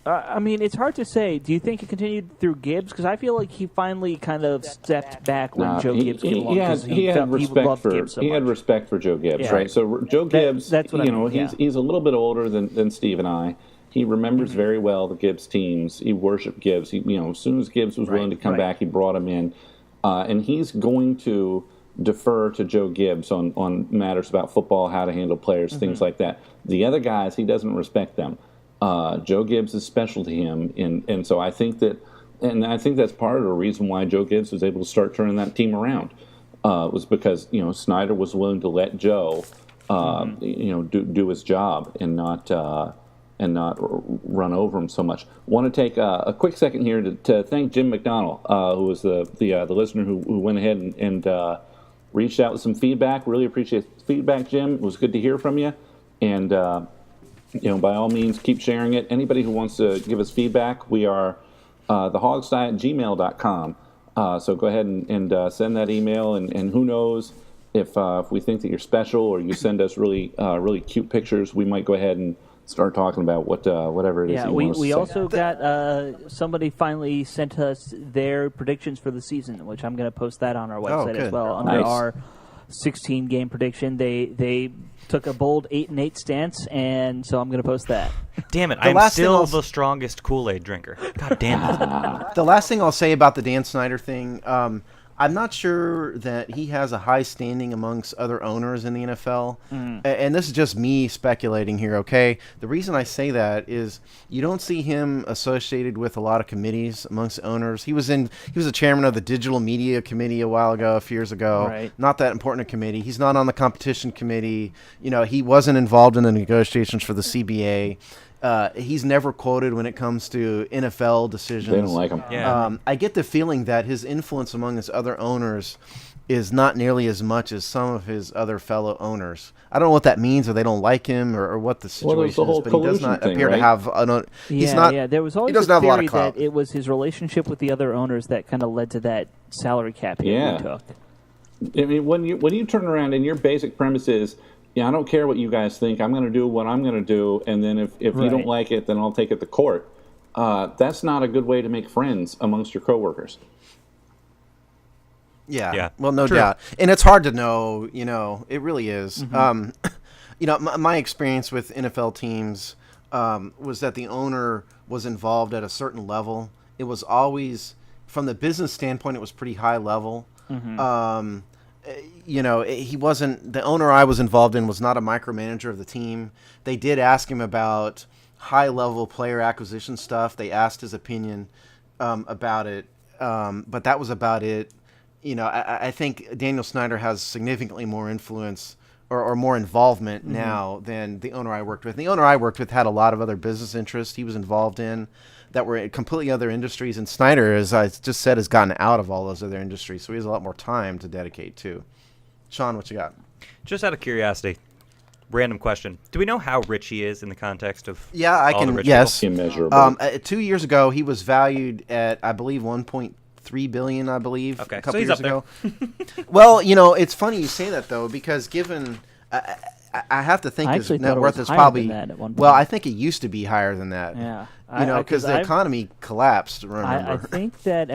It's hard to say. Do you think it continued through Gibbs? Because I feel like he finally kind of stepped back when Joe Gibbs came along. He had respect for Joe Gibbs, right? So Joe Gibbs, that's what I mean, he's a little bit older than Steve and I. He remembers very well the Gibbs teams. He worshipped Gibbs. As soon as Gibbs was willing to come back, he brought him in, and he's going to defer to Joe Gibbs on matters about football, how to handle players, things like that. The other guys, he doesn't respect them. Joe Gibbs is special to him, and so I think that's part of the reason why Joe Gibbs was able to start turning that team around. Was because Snyder was willing to let Joe do his job and not run over him so much. Want to take a quick second here to thank Jim McDonald, who was the listener who went ahead and reached out with some feedback. Really appreciate the feedback, Jim. It was good to hear from you. And, by all means, keep sharing it. Anybody who wants to give us feedback, we are thehogsty@gmail.com. So go ahead and send that email, and who knows if we think that you're special or you send us really cute pictures, we might go ahead and start talking about whatever it is. Yeah, we also got somebody finally sent us their predictions for the season, which I'm going to post that on our website as well under our 16-game prediction. They took a bold 8-8 stance, and so I'm going to post that. Damn it! I'm still the strongest Kool-Aid drinker. God damn it! The last thing I'll say about the Dan Snyder thing. I'm not sure that he has a high standing amongst other owners in the NFL. And this is just me speculating here, okay? The reason I say that is you don't see him associated with a lot of committees amongst owners. He was a chairman of the Digital Media Committee a few years ago. Right. Not that important a committee. He's not on the competition committee. He wasn't involved in the negotiations for the CBA. He's never quoted when it comes to NFL decisions. They don't like him. Yeah. I get the feeling that his influence among his other owners is not nearly as much as some of his other fellow owners. I don't know what that means, or they don't like him, or what the situation is, but he does not appear to have. There was always a theory that it was his relationship with the other owners that kind of led to that salary cap hit he took. I mean, when you turn around and your basic premise is, I don't care what you guys think. I'm going to do what I'm going to do, and then if you don't like it, then I'll take it to court. That's not a good way to make friends amongst your coworkers. Yeah. Well, no doubt. And it's hard to know, it really is. Mm-hmm. My experience with NFL teams was that the owner was involved at a certain level. It was always, from the business standpoint, it was pretty high level. Mm-hmm. He wasn't, the owner I was involved in was not a micromanager of the team. They did ask him about high-level player acquisition stuff. They asked his opinion about it, but that was about it. I think Daniel Snyder has significantly more influence or more involvement now than the owner I worked with. And the owner I worked with had a lot of other business interests he was involved in that were in completely other industries. And Snyder, as I just said, has gotten out of all those other industries, so he has a lot more time to dedicate to. Sean, what you got? Just out of curiosity, random question: do we know how rich he is in the context of? Yeah, I can. Yes, immeasurable. 2 years ago, he was valued at, I believe, $1.3 billion. I believe. Okay, a couple so he's years up ago. Well, it's funny you say that though, because given. I have to think his net worth is probably. Well, I think it used to be higher than that. Yeah, because the economy collapsed. Remember? I think that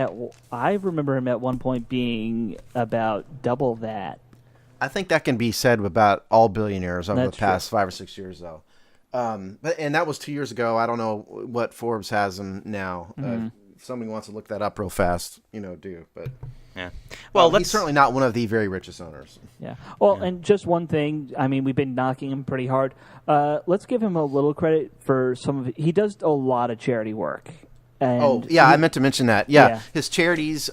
I remember him at one point being about double that. I think that can be said about all billionaires over the past 5 or 6 years, though. And that was 2 years ago. I don't know what Forbes has him now. If somebody wants to look that up real fast, do. But yeah, well, he's certainly not one of the very richest owners. Yeah. Well, and just one thing. I mean, we've been knocking him pretty hard. Let's give him a little credit for some of it. He does a lot of charity work. And I meant to mention that. Yeah. His charities,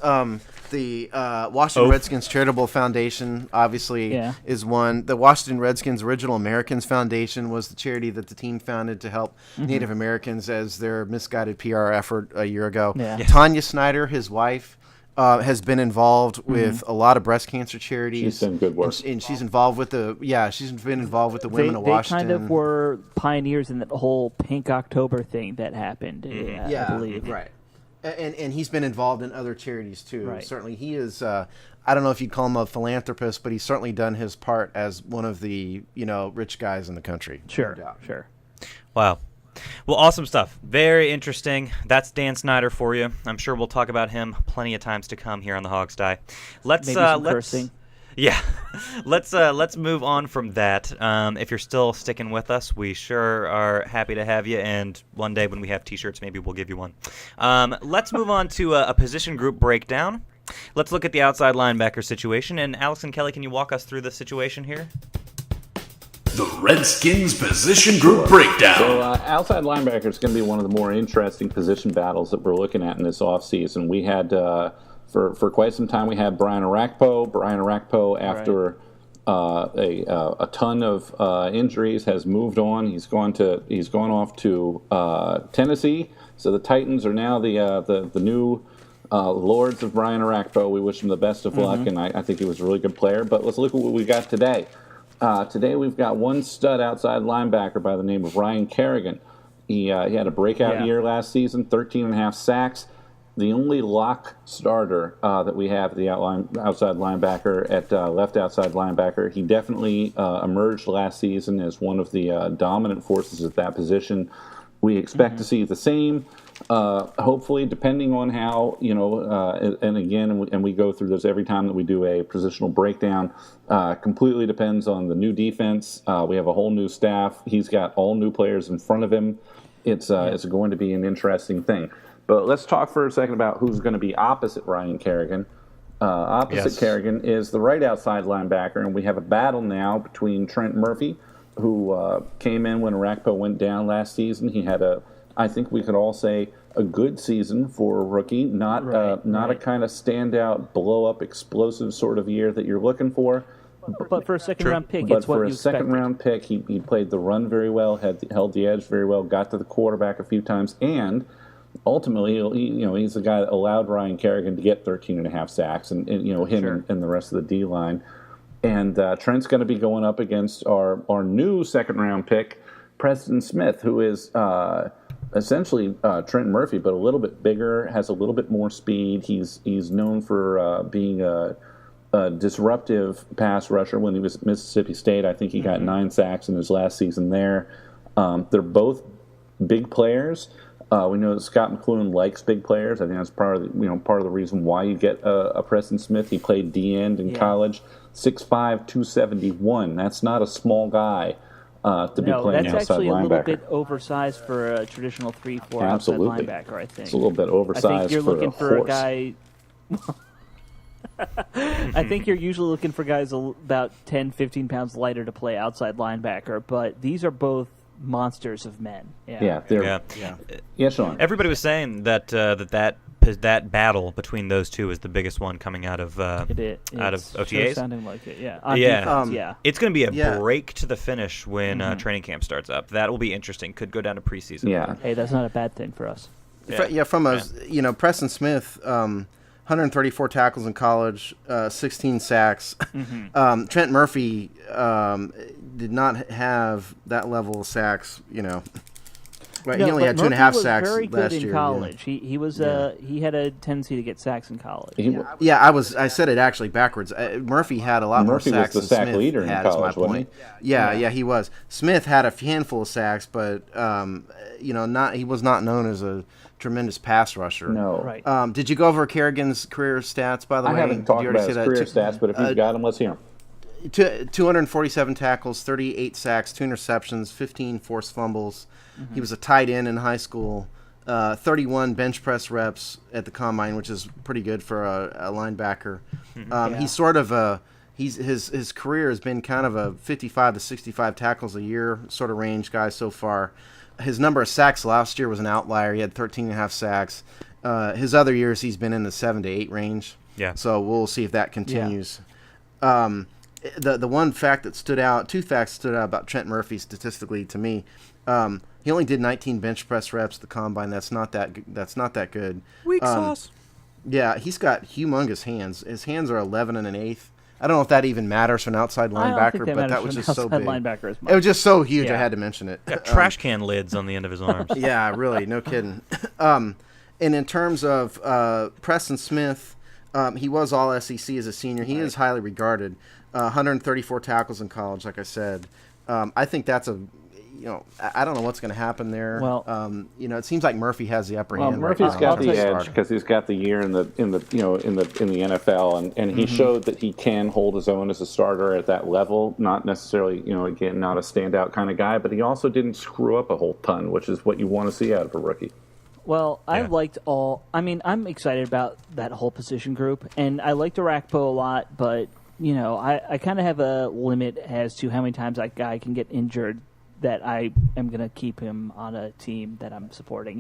the Washington Redskins Charitable Foundation, obviously, is one. The Washington Redskins Original Americans Foundation was the charity that the team founded to help Native Americans as their misguided PR effort a year ago. Yeah. Tanya Snyder, his wife, has been involved with a lot of breast cancer charities. She's done good work, and she's involved with she's been involved with the Women of Washington. They kind of were pioneers in that whole Pink October thing that happened. I believe. Right. And he's been involved in other charities too. Right. Certainly, he is. I don't know if you'd call him a philanthropist, but he's certainly done his part as one of the rich guys in the country. Sure. Wow. Well, awesome stuff. Very interesting. That's Dan Snyder for you. I'm sure we'll talk about him plenty of times to come here on the Hogsty. Maybe some cursing. Yeah, let's move on from that. If you're still sticking with us, we sure are happy to have you. And one day when we have T-shirts, maybe we'll give you one. Let's move on to a position group breakdown. Let's look at the outside linebacker situation. And Alex and Kelly, can you walk us through the situation here? The Redskins position group breakdown. So outside linebacker is going to be one of the more interesting position battles that we're looking at in this offseason. We had, for quite some time, we had Brian Orakpo. Brian Orakpo, after a ton of injuries, has moved on. He's gone off to Tennessee. So the Titans are now the new lords of Brian Orakpo. We wish him the best of luck, and I think he was a really good player. But let's look at what we got today. Today we've got one stud outside linebacker by the name of Ryan Kerrigan. He had a breakout year last season, 13.5 sacks. the only lock starter that we have at the outside linebacker, at left outside linebacker. He definitely emerged last season as one of the dominant forces at that position. We expect to see the same, hopefully, depending on how, and we go through this every time that we do a positional breakdown. Completely depends on the new defense. We have a whole new staff. He's got all new players in front of him. It's going to be an interesting thing. But let's talk for a second about who's going to be opposite Ryan Kerrigan. Kerrigan is the right outside linebacker, and we have a battle now between Trent Murphy, who came in when Arakpo went down last season. He had I think we could all say, a good season for a rookie, not a kind of standout, blow-up, explosive sort of year that you're looking for. But for a second-round pick, but it's what for you a second-round pick, he played the run very well, held the edge very well, got to the quarterback a few times, and ultimately, he's the guy that allowed Ryan Kerrigan to get 13.5 sacks, and him and the rest of the D-line. And Trent's going to be going up against our new second-round pick, Preston Smith, who is essentially Trent Murphy, but a little bit bigger, has a little bit more speed. He's known for being a disruptive pass rusher when he was at Mississippi State. I think he got 9 sacks in his last season there. They're both big players. We know that Scott McCloughan likes big players. I think that's part of the reason why you get a Preston Smith. He played D-end in college, 6'5", 271. That's not a small guy to be playing outside linebacker. That's actually a little bit oversized for a traditional 3-4 outside linebacker, I think. It's a little bit oversized I think you're looking for a guy. I think you're usually looking for guys about 10, 15 pounds lighter to play outside linebacker, but these are both monsters of men. Yeah, Sean. Everybody was saying that battle between those two is the biggest one coming out of OTAs. Sure sounding like it, yeah. Defense, it's going to be a break to the finish when training camp starts up. That will be interesting. Could go down to preseason. Yeah. Hey, that's not a bad thing for us. Preston Smith, 134 tackles in college, 16 sacks. Trent Murphy did not have that level of sacks, Right, he only had 2.5 sacks very good last in year. college. He was he had a tendency to get sacks in college. I said it actually backwards. Murphy had a lot more sacks was the than sack Smith leader in had. college, is my point. Yeah, he was. Smith had a handful of sacks, but he was not known as a tremendous pass rusher. No. Right. Did you go over Kerrigan's career stats, by the way? I haven't talked about his career stats, but if you've got them, let's hear them. 247 tackles, 38 sacks, 2 interceptions, 15 forced fumbles. He was a tight end in high school. 31 bench press reps at the combine, which is pretty good for a linebacker. He's sort of his career has been kind of a 55 to 65 tackles a year sort of range guy so far. His number of sacks last year was an outlier. He had 13.5 sacks. His other years, he's been in the 7 to 8 range. Yeah. So we'll see if that continues. The one fact that stood out, 2 facts stood out about Trent Murphy statistically to me. He only did 19 bench press reps at the combine. That's not that good. Weak sauce. Yeah, he's got humongous hands. His hands are 11 and an eighth. I don't know if that even matters for an outside linebacker, but that was just so big. Linebacker it was just so huge. I had to mention it. Got trash can lids on the end of his arms. Yeah, really, no kidding. And in terms of Preston Smith, he was all SEC as a senior. He is highly regarded. 134 tackles in college, like I said. I think that's I don't know what's going to happen there. Well, it seems like Murphy has the upper hand. Murphy's got the edge because he's got the year in the NFL, and he showed that he can hold his own as a starter at that level. Not necessarily, again, not a standout kind of guy, but he also didn't screw up a whole ton, which is what you want to see out of a rookie. Well, I'm excited about that whole position group, and I liked Arakpo a lot, but I kind of have a limit as to how many times that guy can get injured that I am going to keep him on a team that I'm supporting,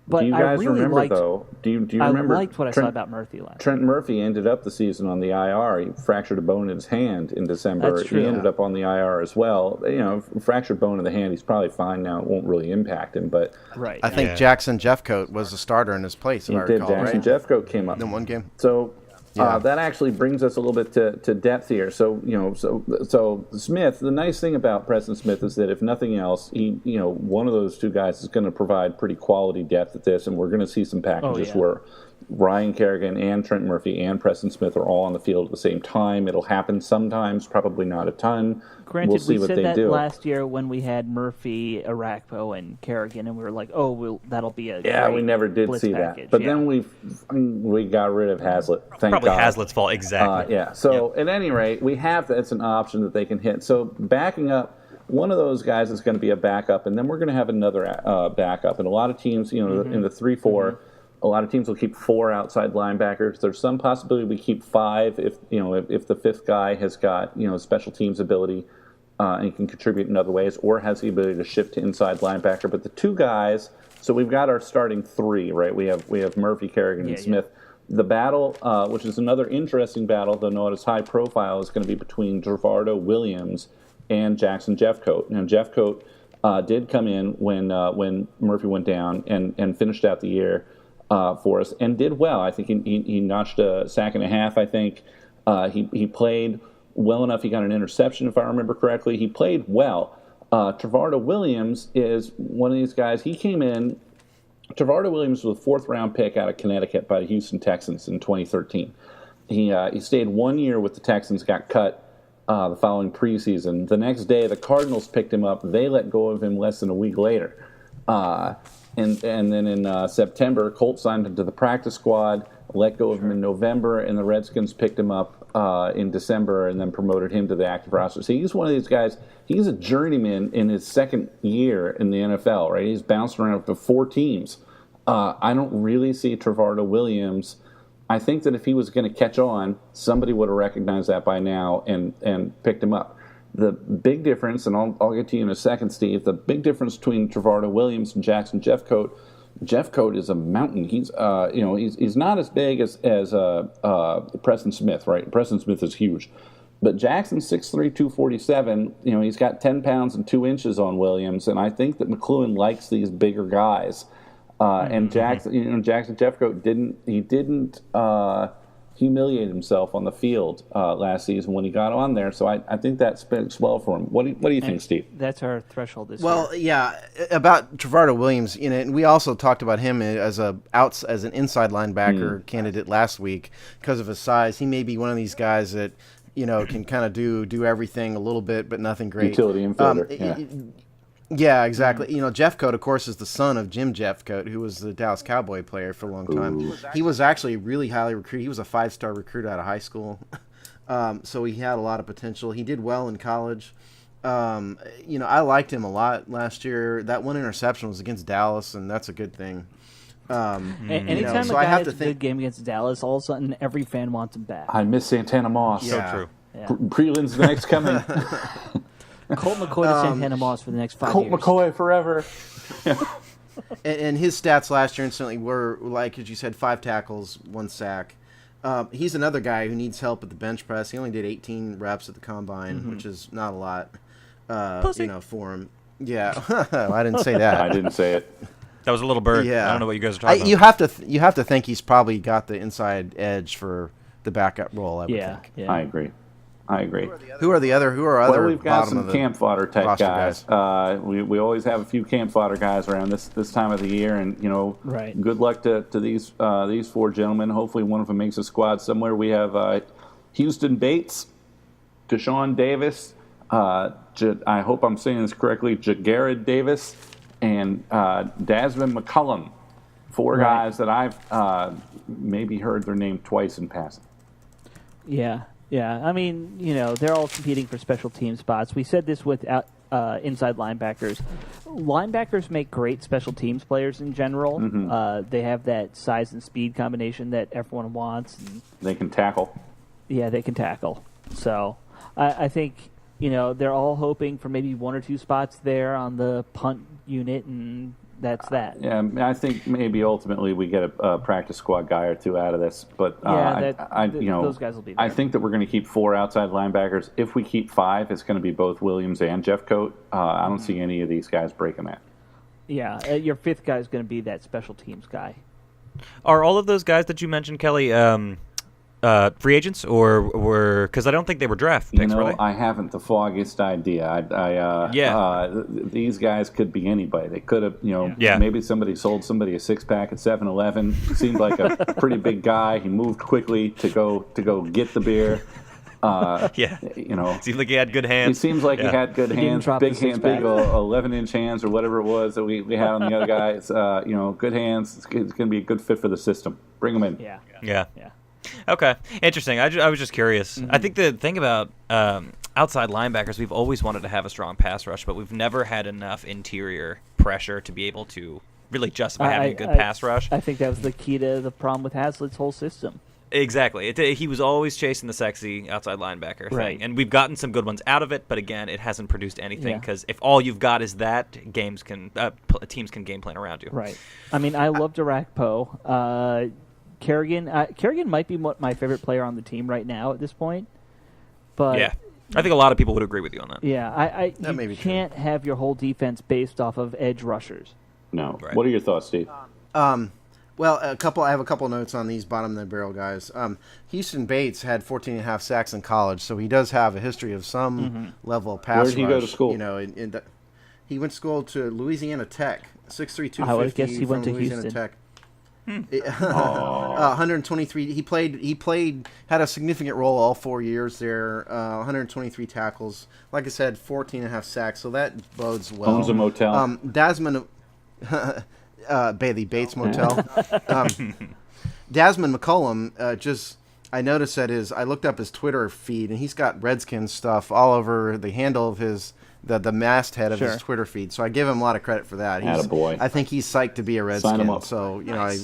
But do you guys I really remember, liked, though? Do you remember? I liked what I saw about Murphy last. Trent Murphy ended up the season on the IR. He fractured a bone in his hand in December. That's true. He ended up on the IR as well. Fractured bone in the hand. He's probably fine now. It won't really impact him. But I think Jackson Jeffcoat was the starter in his place. He did. Jackson Jeffcoat came up in one game. So That actually brings us a little bit to depth here. So so Smith. The nice thing about Preston Smith is that if nothing else, one of those two guys is going to provide pretty quality depth at this, and we're going to see some packages where Ryan Kerrigan and Trent Murphy and Preston Smith are all on the field at the same time. It'll happen sometimes, probably not a ton. Granted, we'll see we what said they that do. last year when we had Murphy, Arakpo, and Kerrigan, and we were like, that'll be a we never did blitz see package. that. But then we got rid of Hazlitt. Thank Probably God. Hazlitt's fault, exactly. So at any rate, we have that's an option that they can hit. So backing up, one of those guys is going to be a backup, and then we're going to have another backup. And a lot of teams, in the 3-4, a lot of teams will keep 4 outside linebackers. There's some possibility we keep 5 if the 5th guy has got special teams ability and can contribute in other ways, or has the ability to shift to inside linebacker. But the 2 guys, so we've got our starting 3, right? We have Murphy, Kerrigan, and Smith. The battle, which is another interesting battle, though not as high profile, is going to be between Gervardo Williams and Jackson Jeffcoat. Now Jeffcoat did come in when Murphy went down and finished out the year for us and did well. I think he notched a sack and a half. I think he played well enough. He got an interception, if I remember correctly. He played well. Trevardo Williams is one of these guys. He came in. Trevardo Williams was a 4th-round pick out of Connecticut by the Houston Texans in 2013. He stayed 1 year with the Texans, got cut the following preseason. The next day, the Cardinals picked him up. They let go of him less than a week later. And then in September, Colts signed him to the practice squad, let go of him in November, and the Redskins picked him up in December and then promoted him to the active roster. So he's one of these guys. He's a journeyman in his 2nd year in the NFL, right? He's bounced around up to 4 teams. I don't really see Trevardo Williams. I think that if he was going to catch on, somebody would have recognized that by now and picked him up. The big difference, and I'll get to you in a second, Steve, the big difference between Trevardo Williams and Jackson Jeffcoat, Jeffcoat is a mountain. He's he's not as big as Preston Smith, right? Preston Smith is huge. But Jackson's 6'3", 247, he's got 10 pounds and 2 inches on Williams, and I think that McLuhan likes these bigger guys. And Jackson Jeffcoat didn't humiliate himself on the field last season when he got on there. So I think that speaks well for him. What do you think, Steve? That's our threshold this year. Well, yeah, about Trevardo Williams, and we also talked about him as an inside linebacker candidate last week because of his size. He may be one of these guys that can kind of do everything a little bit, but nothing great. Utility infielder. Yeah, exactly. Jeffcoat, of course, is the son of Jim Jeffcoat, who was the Dallas Cowboy player for a long time. He was actually really highly recruited. He was a 5-star recruit out of high school. So he had a lot of potential. He did well in college. I liked him a lot last year. That one interception was against Dallas, and that's a good thing. Anytime a guy has a good game against Dallas, all of a sudden every fan wants him back. I miss Santana Moss. So true. Yeah. Prelin's the next coming. Colt McCoy to Santana Moss for the next 5 Colt years. McCoy forever. And his stats last year instantly were, like as you said, 5 tackles, 1 sack. He's another guy who needs help at the bench press. He only did 18 reps at the combine, which is not a lot, for him. Yeah, I didn't say that. I didn't say it. That was a little bird. Yeah. I don't know what you guys are talking about. You have to think he's probably got the inside edge for the backup role. I would think. Yeah. I agree. Who are other? Well, we've got some camp fodder type guys. We always have a few camp fodder guys around this time of the year, and Right. good luck to these 4 gentlemen. Hopefully, one of them makes a squad somewhere. We have Houston Bates, Deshaun Davis. I hope I'm saying this correctly. Jagarad Davis and Desmond McCullum. 4 guys that I've maybe heard their name twice in passing. Yeah. I mean, they're all competing for special team spots. We said this with inside linebackers. Linebackers make great special teams players in general. They have that size and speed combination that everyone wants. And they can tackle. Yeah, they can tackle. So I think, they're all hoping for maybe 1 or 2 spots there on the punt unit, and that's that. Yeah, I think maybe ultimately we get a practice squad guy or 2 out of this, but those guys will be there. I think that we're going to keep 4 outside linebackers. If we keep 5, it's going to be both Williams and Jeffcoat. I don't see any of these guys breaking that. Yeah, your 5th guy is going to be that special teams guy. Are all of those guys that you mentioned, Kelly, free agents, or were because I don't think they were draft picks, were they? I haven't the foggiest idea. These guys could be anybody. They could have, maybe somebody sold somebody a 6-pack at 7-Eleven. Seemed like a pretty big guy. He moved quickly to go get the beer. Seems like he had good hands. He seems like he had good hands, big 11-inch hands or whatever it was that we had on the other guys. Good hands. It's going to be a good fit for the system. Bring him in. Yeah. Okay, interesting. I was just curious. I think the thing about outside linebackers, we've always wanted to have a strong pass rush, but we've never had enough interior pressure to be able to really justify having a good pass rush. I think that was the key to the problem with Hazlitt's whole system. Exactly. He was always chasing the sexy outside linebacker thing. Right. And we've gotten some good ones out of it, but again, it hasn't produced anything because if all you've got is that, teams can game plan around you. Right. I mean, I love Darakpo. Kerrigan might be my favorite player on the team right now at this point. But yeah. I think a lot of people would agree with you on that. Yeah. You can't have your whole defense based off of edge rushers. No. Right. What are your thoughts, Steve? Well, I have a couple notes on these bottom of the barrel guys. Houston Bates had 14.5 sacks in college, so he does have a history of some level of pass rush. Where did he go to school? He went to school to Louisiana Tech, 6'3", 250. I would guess he went to Louisiana Houston. Tech. 123. He played, had a significant role all 4 years there. 123 tackles. Like I said, 14.5 sacks. So that bodes well. Owns a motel. Desmond. Bailey Bates Motel. Desmond McCollum, I noticed that I looked up his Twitter feed, and he's got Redskins stuff all over the handle of the masthead of his Twitter feed. So I give him a lot of credit for that. Attaboy. I think he's psyched to be a Redskin. Sign him up. So I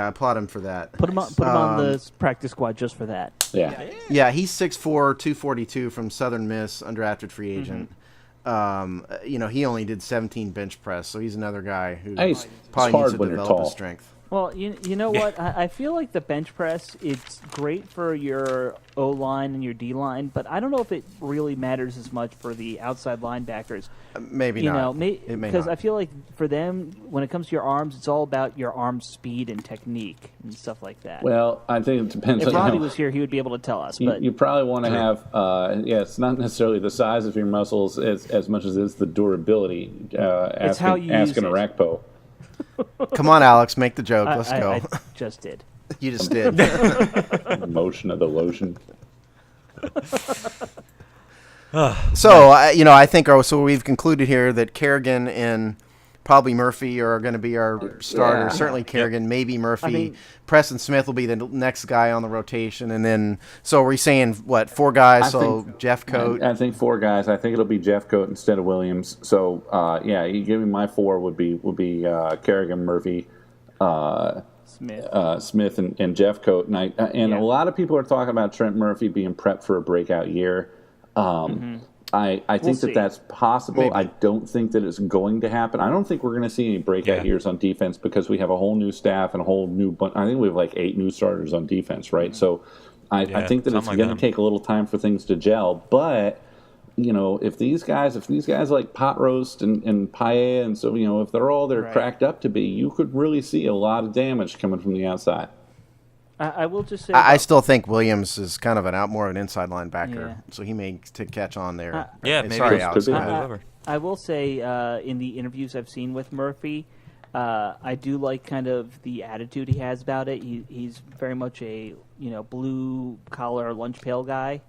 applaud him for that. Put him on the practice squad just for that. Yeah, he's 6'4", 242 from Southern Miss, undrafted free agent. He only did 17 bench press, so he's another guy who probably needs to develop his strength. Well, you know what? I feel like the bench press, it's great for your O-line and your D-line, but I don't know if it really matters as much for the outside linebackers. Maybe not. Because I feel like for them, when it comes to your arms, it's all about your arm speed and technique and stuff like that. Well, I think it depends. If Roddy was here, he would be able to tell us. But you probably want to have, it's not necessarily the size of your muscles as much as it's the durability. It's how you use it. Arakpo. Come on, Alex, make the joke. Let's go. I just did. You just did. Motion of the lotion. So, I think we've concluded here that Kerrigan and probably Murphy are going to be our starters. Yeah. Certainly Kerrigan, maybe Murphy. Preston Smith will be the next guy on the rotation. And then, so are we saying, 4 guys? Jeff Coat? I think 4 guys. I think it'll be Jeff Coat instead of Williams. So, you give me my 4 would be Kerrigan, Murphy, Smith, and Jeff Coat. And a lot of people are talking about Trent Murphy being prepped for a breakout year. I think that's possible. Maybe. I don't think that it's going to happen. I don't think we're going to see any breakout years on defense because we have a whole new staff and a whole new bunch. I think we have like 8 new starters on defense, right? So I think that it's going to take a little time for things to gel. But, if these guys like Pot Roast and Paella, and so, if they're all cracked up to be, you could really see a lot of damage coming from the outside. I will just say I still think Williams is kind of more of an inside linebacker, so he may catch on there. Maybe. Sorry, Alex. I will say in the interviews I've seen with Murphy, I do like kind of the attitude he has about it. He's very much a blue collar lunch pail guy,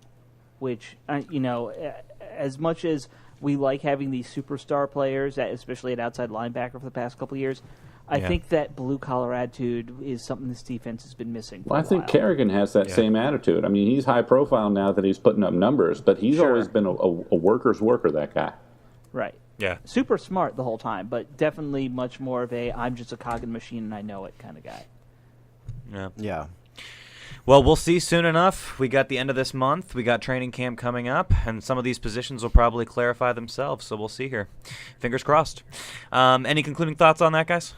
which as much as we like having these superstar players, especially at outside linebacker for the past couple of years. I think that blue-collar attitude is something this defense has been missing for a while. I think Kerrigan has that same attitude. I mean, he's high-profile now that he's putting up numbers, but he's always been a worker's worker, that guy. Right. Yeah. Super smart the whole time, but definitely much more of I'm just a cog in the machine and I know it kind of guy. Yeah. Well, we'll see soon enough. We got the end of this month. We got training camp coming up, and some of these positions will probably clarify themselves, so we'll see here. Fingers crossed. Any concluding thoughts on that, guys?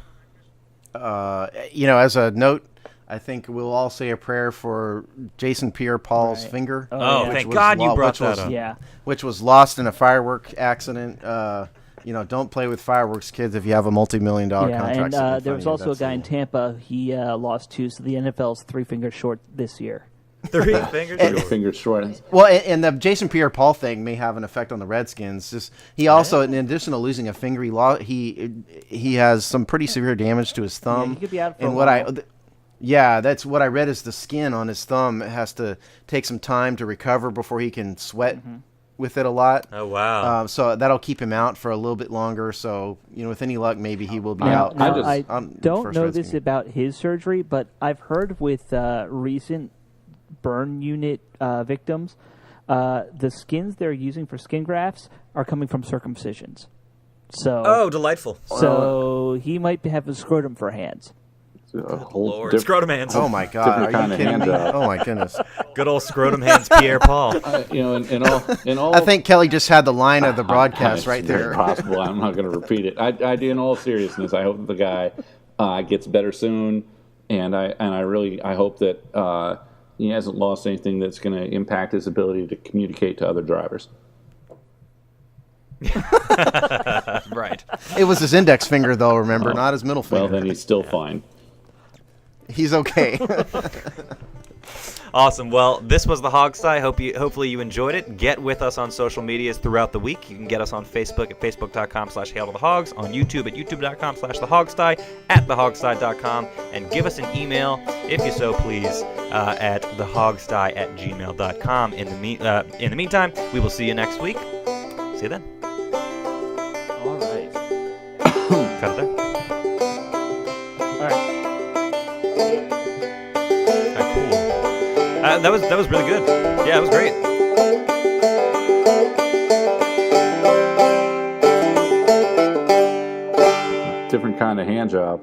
As a note, I think we'll all say a prayer for Jason Pierre-Paul's finger. Thank God you brought that up. Yeah. Which was lost in a firework accident. Don't play with fireworks, kids, if you have a multi-million-dollar contract. And there was also a guy in Tampa. He lost 2, so the NFL's 3 fingers short this year. 3 fingers short. Fingers short. Well, and the Jason Pierre-Paul thing may have an effect on the Redskins. Just he also, in addition to losing a finger, he has some pretty severe damage to his thumb. Yeah, he could be out for and a what while. that's what I read is the skin on his thumb has to take some time to recover before he can sweat with it a lot. Oh, wow. So that'll keep him out for a little bit longer. So, with any luck, maybe he will be out. I on don't first know Redskins this game. about his surgery, but I've heard with recent burn unit victims, the skins they're using for skin grafts are coming from circumcisions. So, Oh, delightful. so he might have a scrotum for hands. Lord. Scrotum hands. Oh my God! Are you kidding me? Oh my goodness! Good old scrotum hands, Pierre-Paul. In all, I think Kelly just had the line of the broadcast it's right very there. possible. I'm not going to repeat it. I do. In all seriousness, I hope that the guy gets better soon, and I hope that he hasn't lost anything that's going to impact his ability to communicate to other drivers. Right. It was his index finger, though. Remember, not his middle finger. Well, then he's still fine. He's okay. Awesome. Well, this was the Hogsty. Hopefully you enjoyed it. Get with us on social medias throughout the week. You can get us on Facebook at facebook.com/hailtothehogs, on YouTube at youtube.com/thehogsty, at thehogsty.com, and give us an email, if you so please, at thehogsty@gmail.com. In the meantime, we will see you next week. See you then. All right. Cut it there. All right. Cool. That was really good. Yeah, it was great. Different kind of hand job.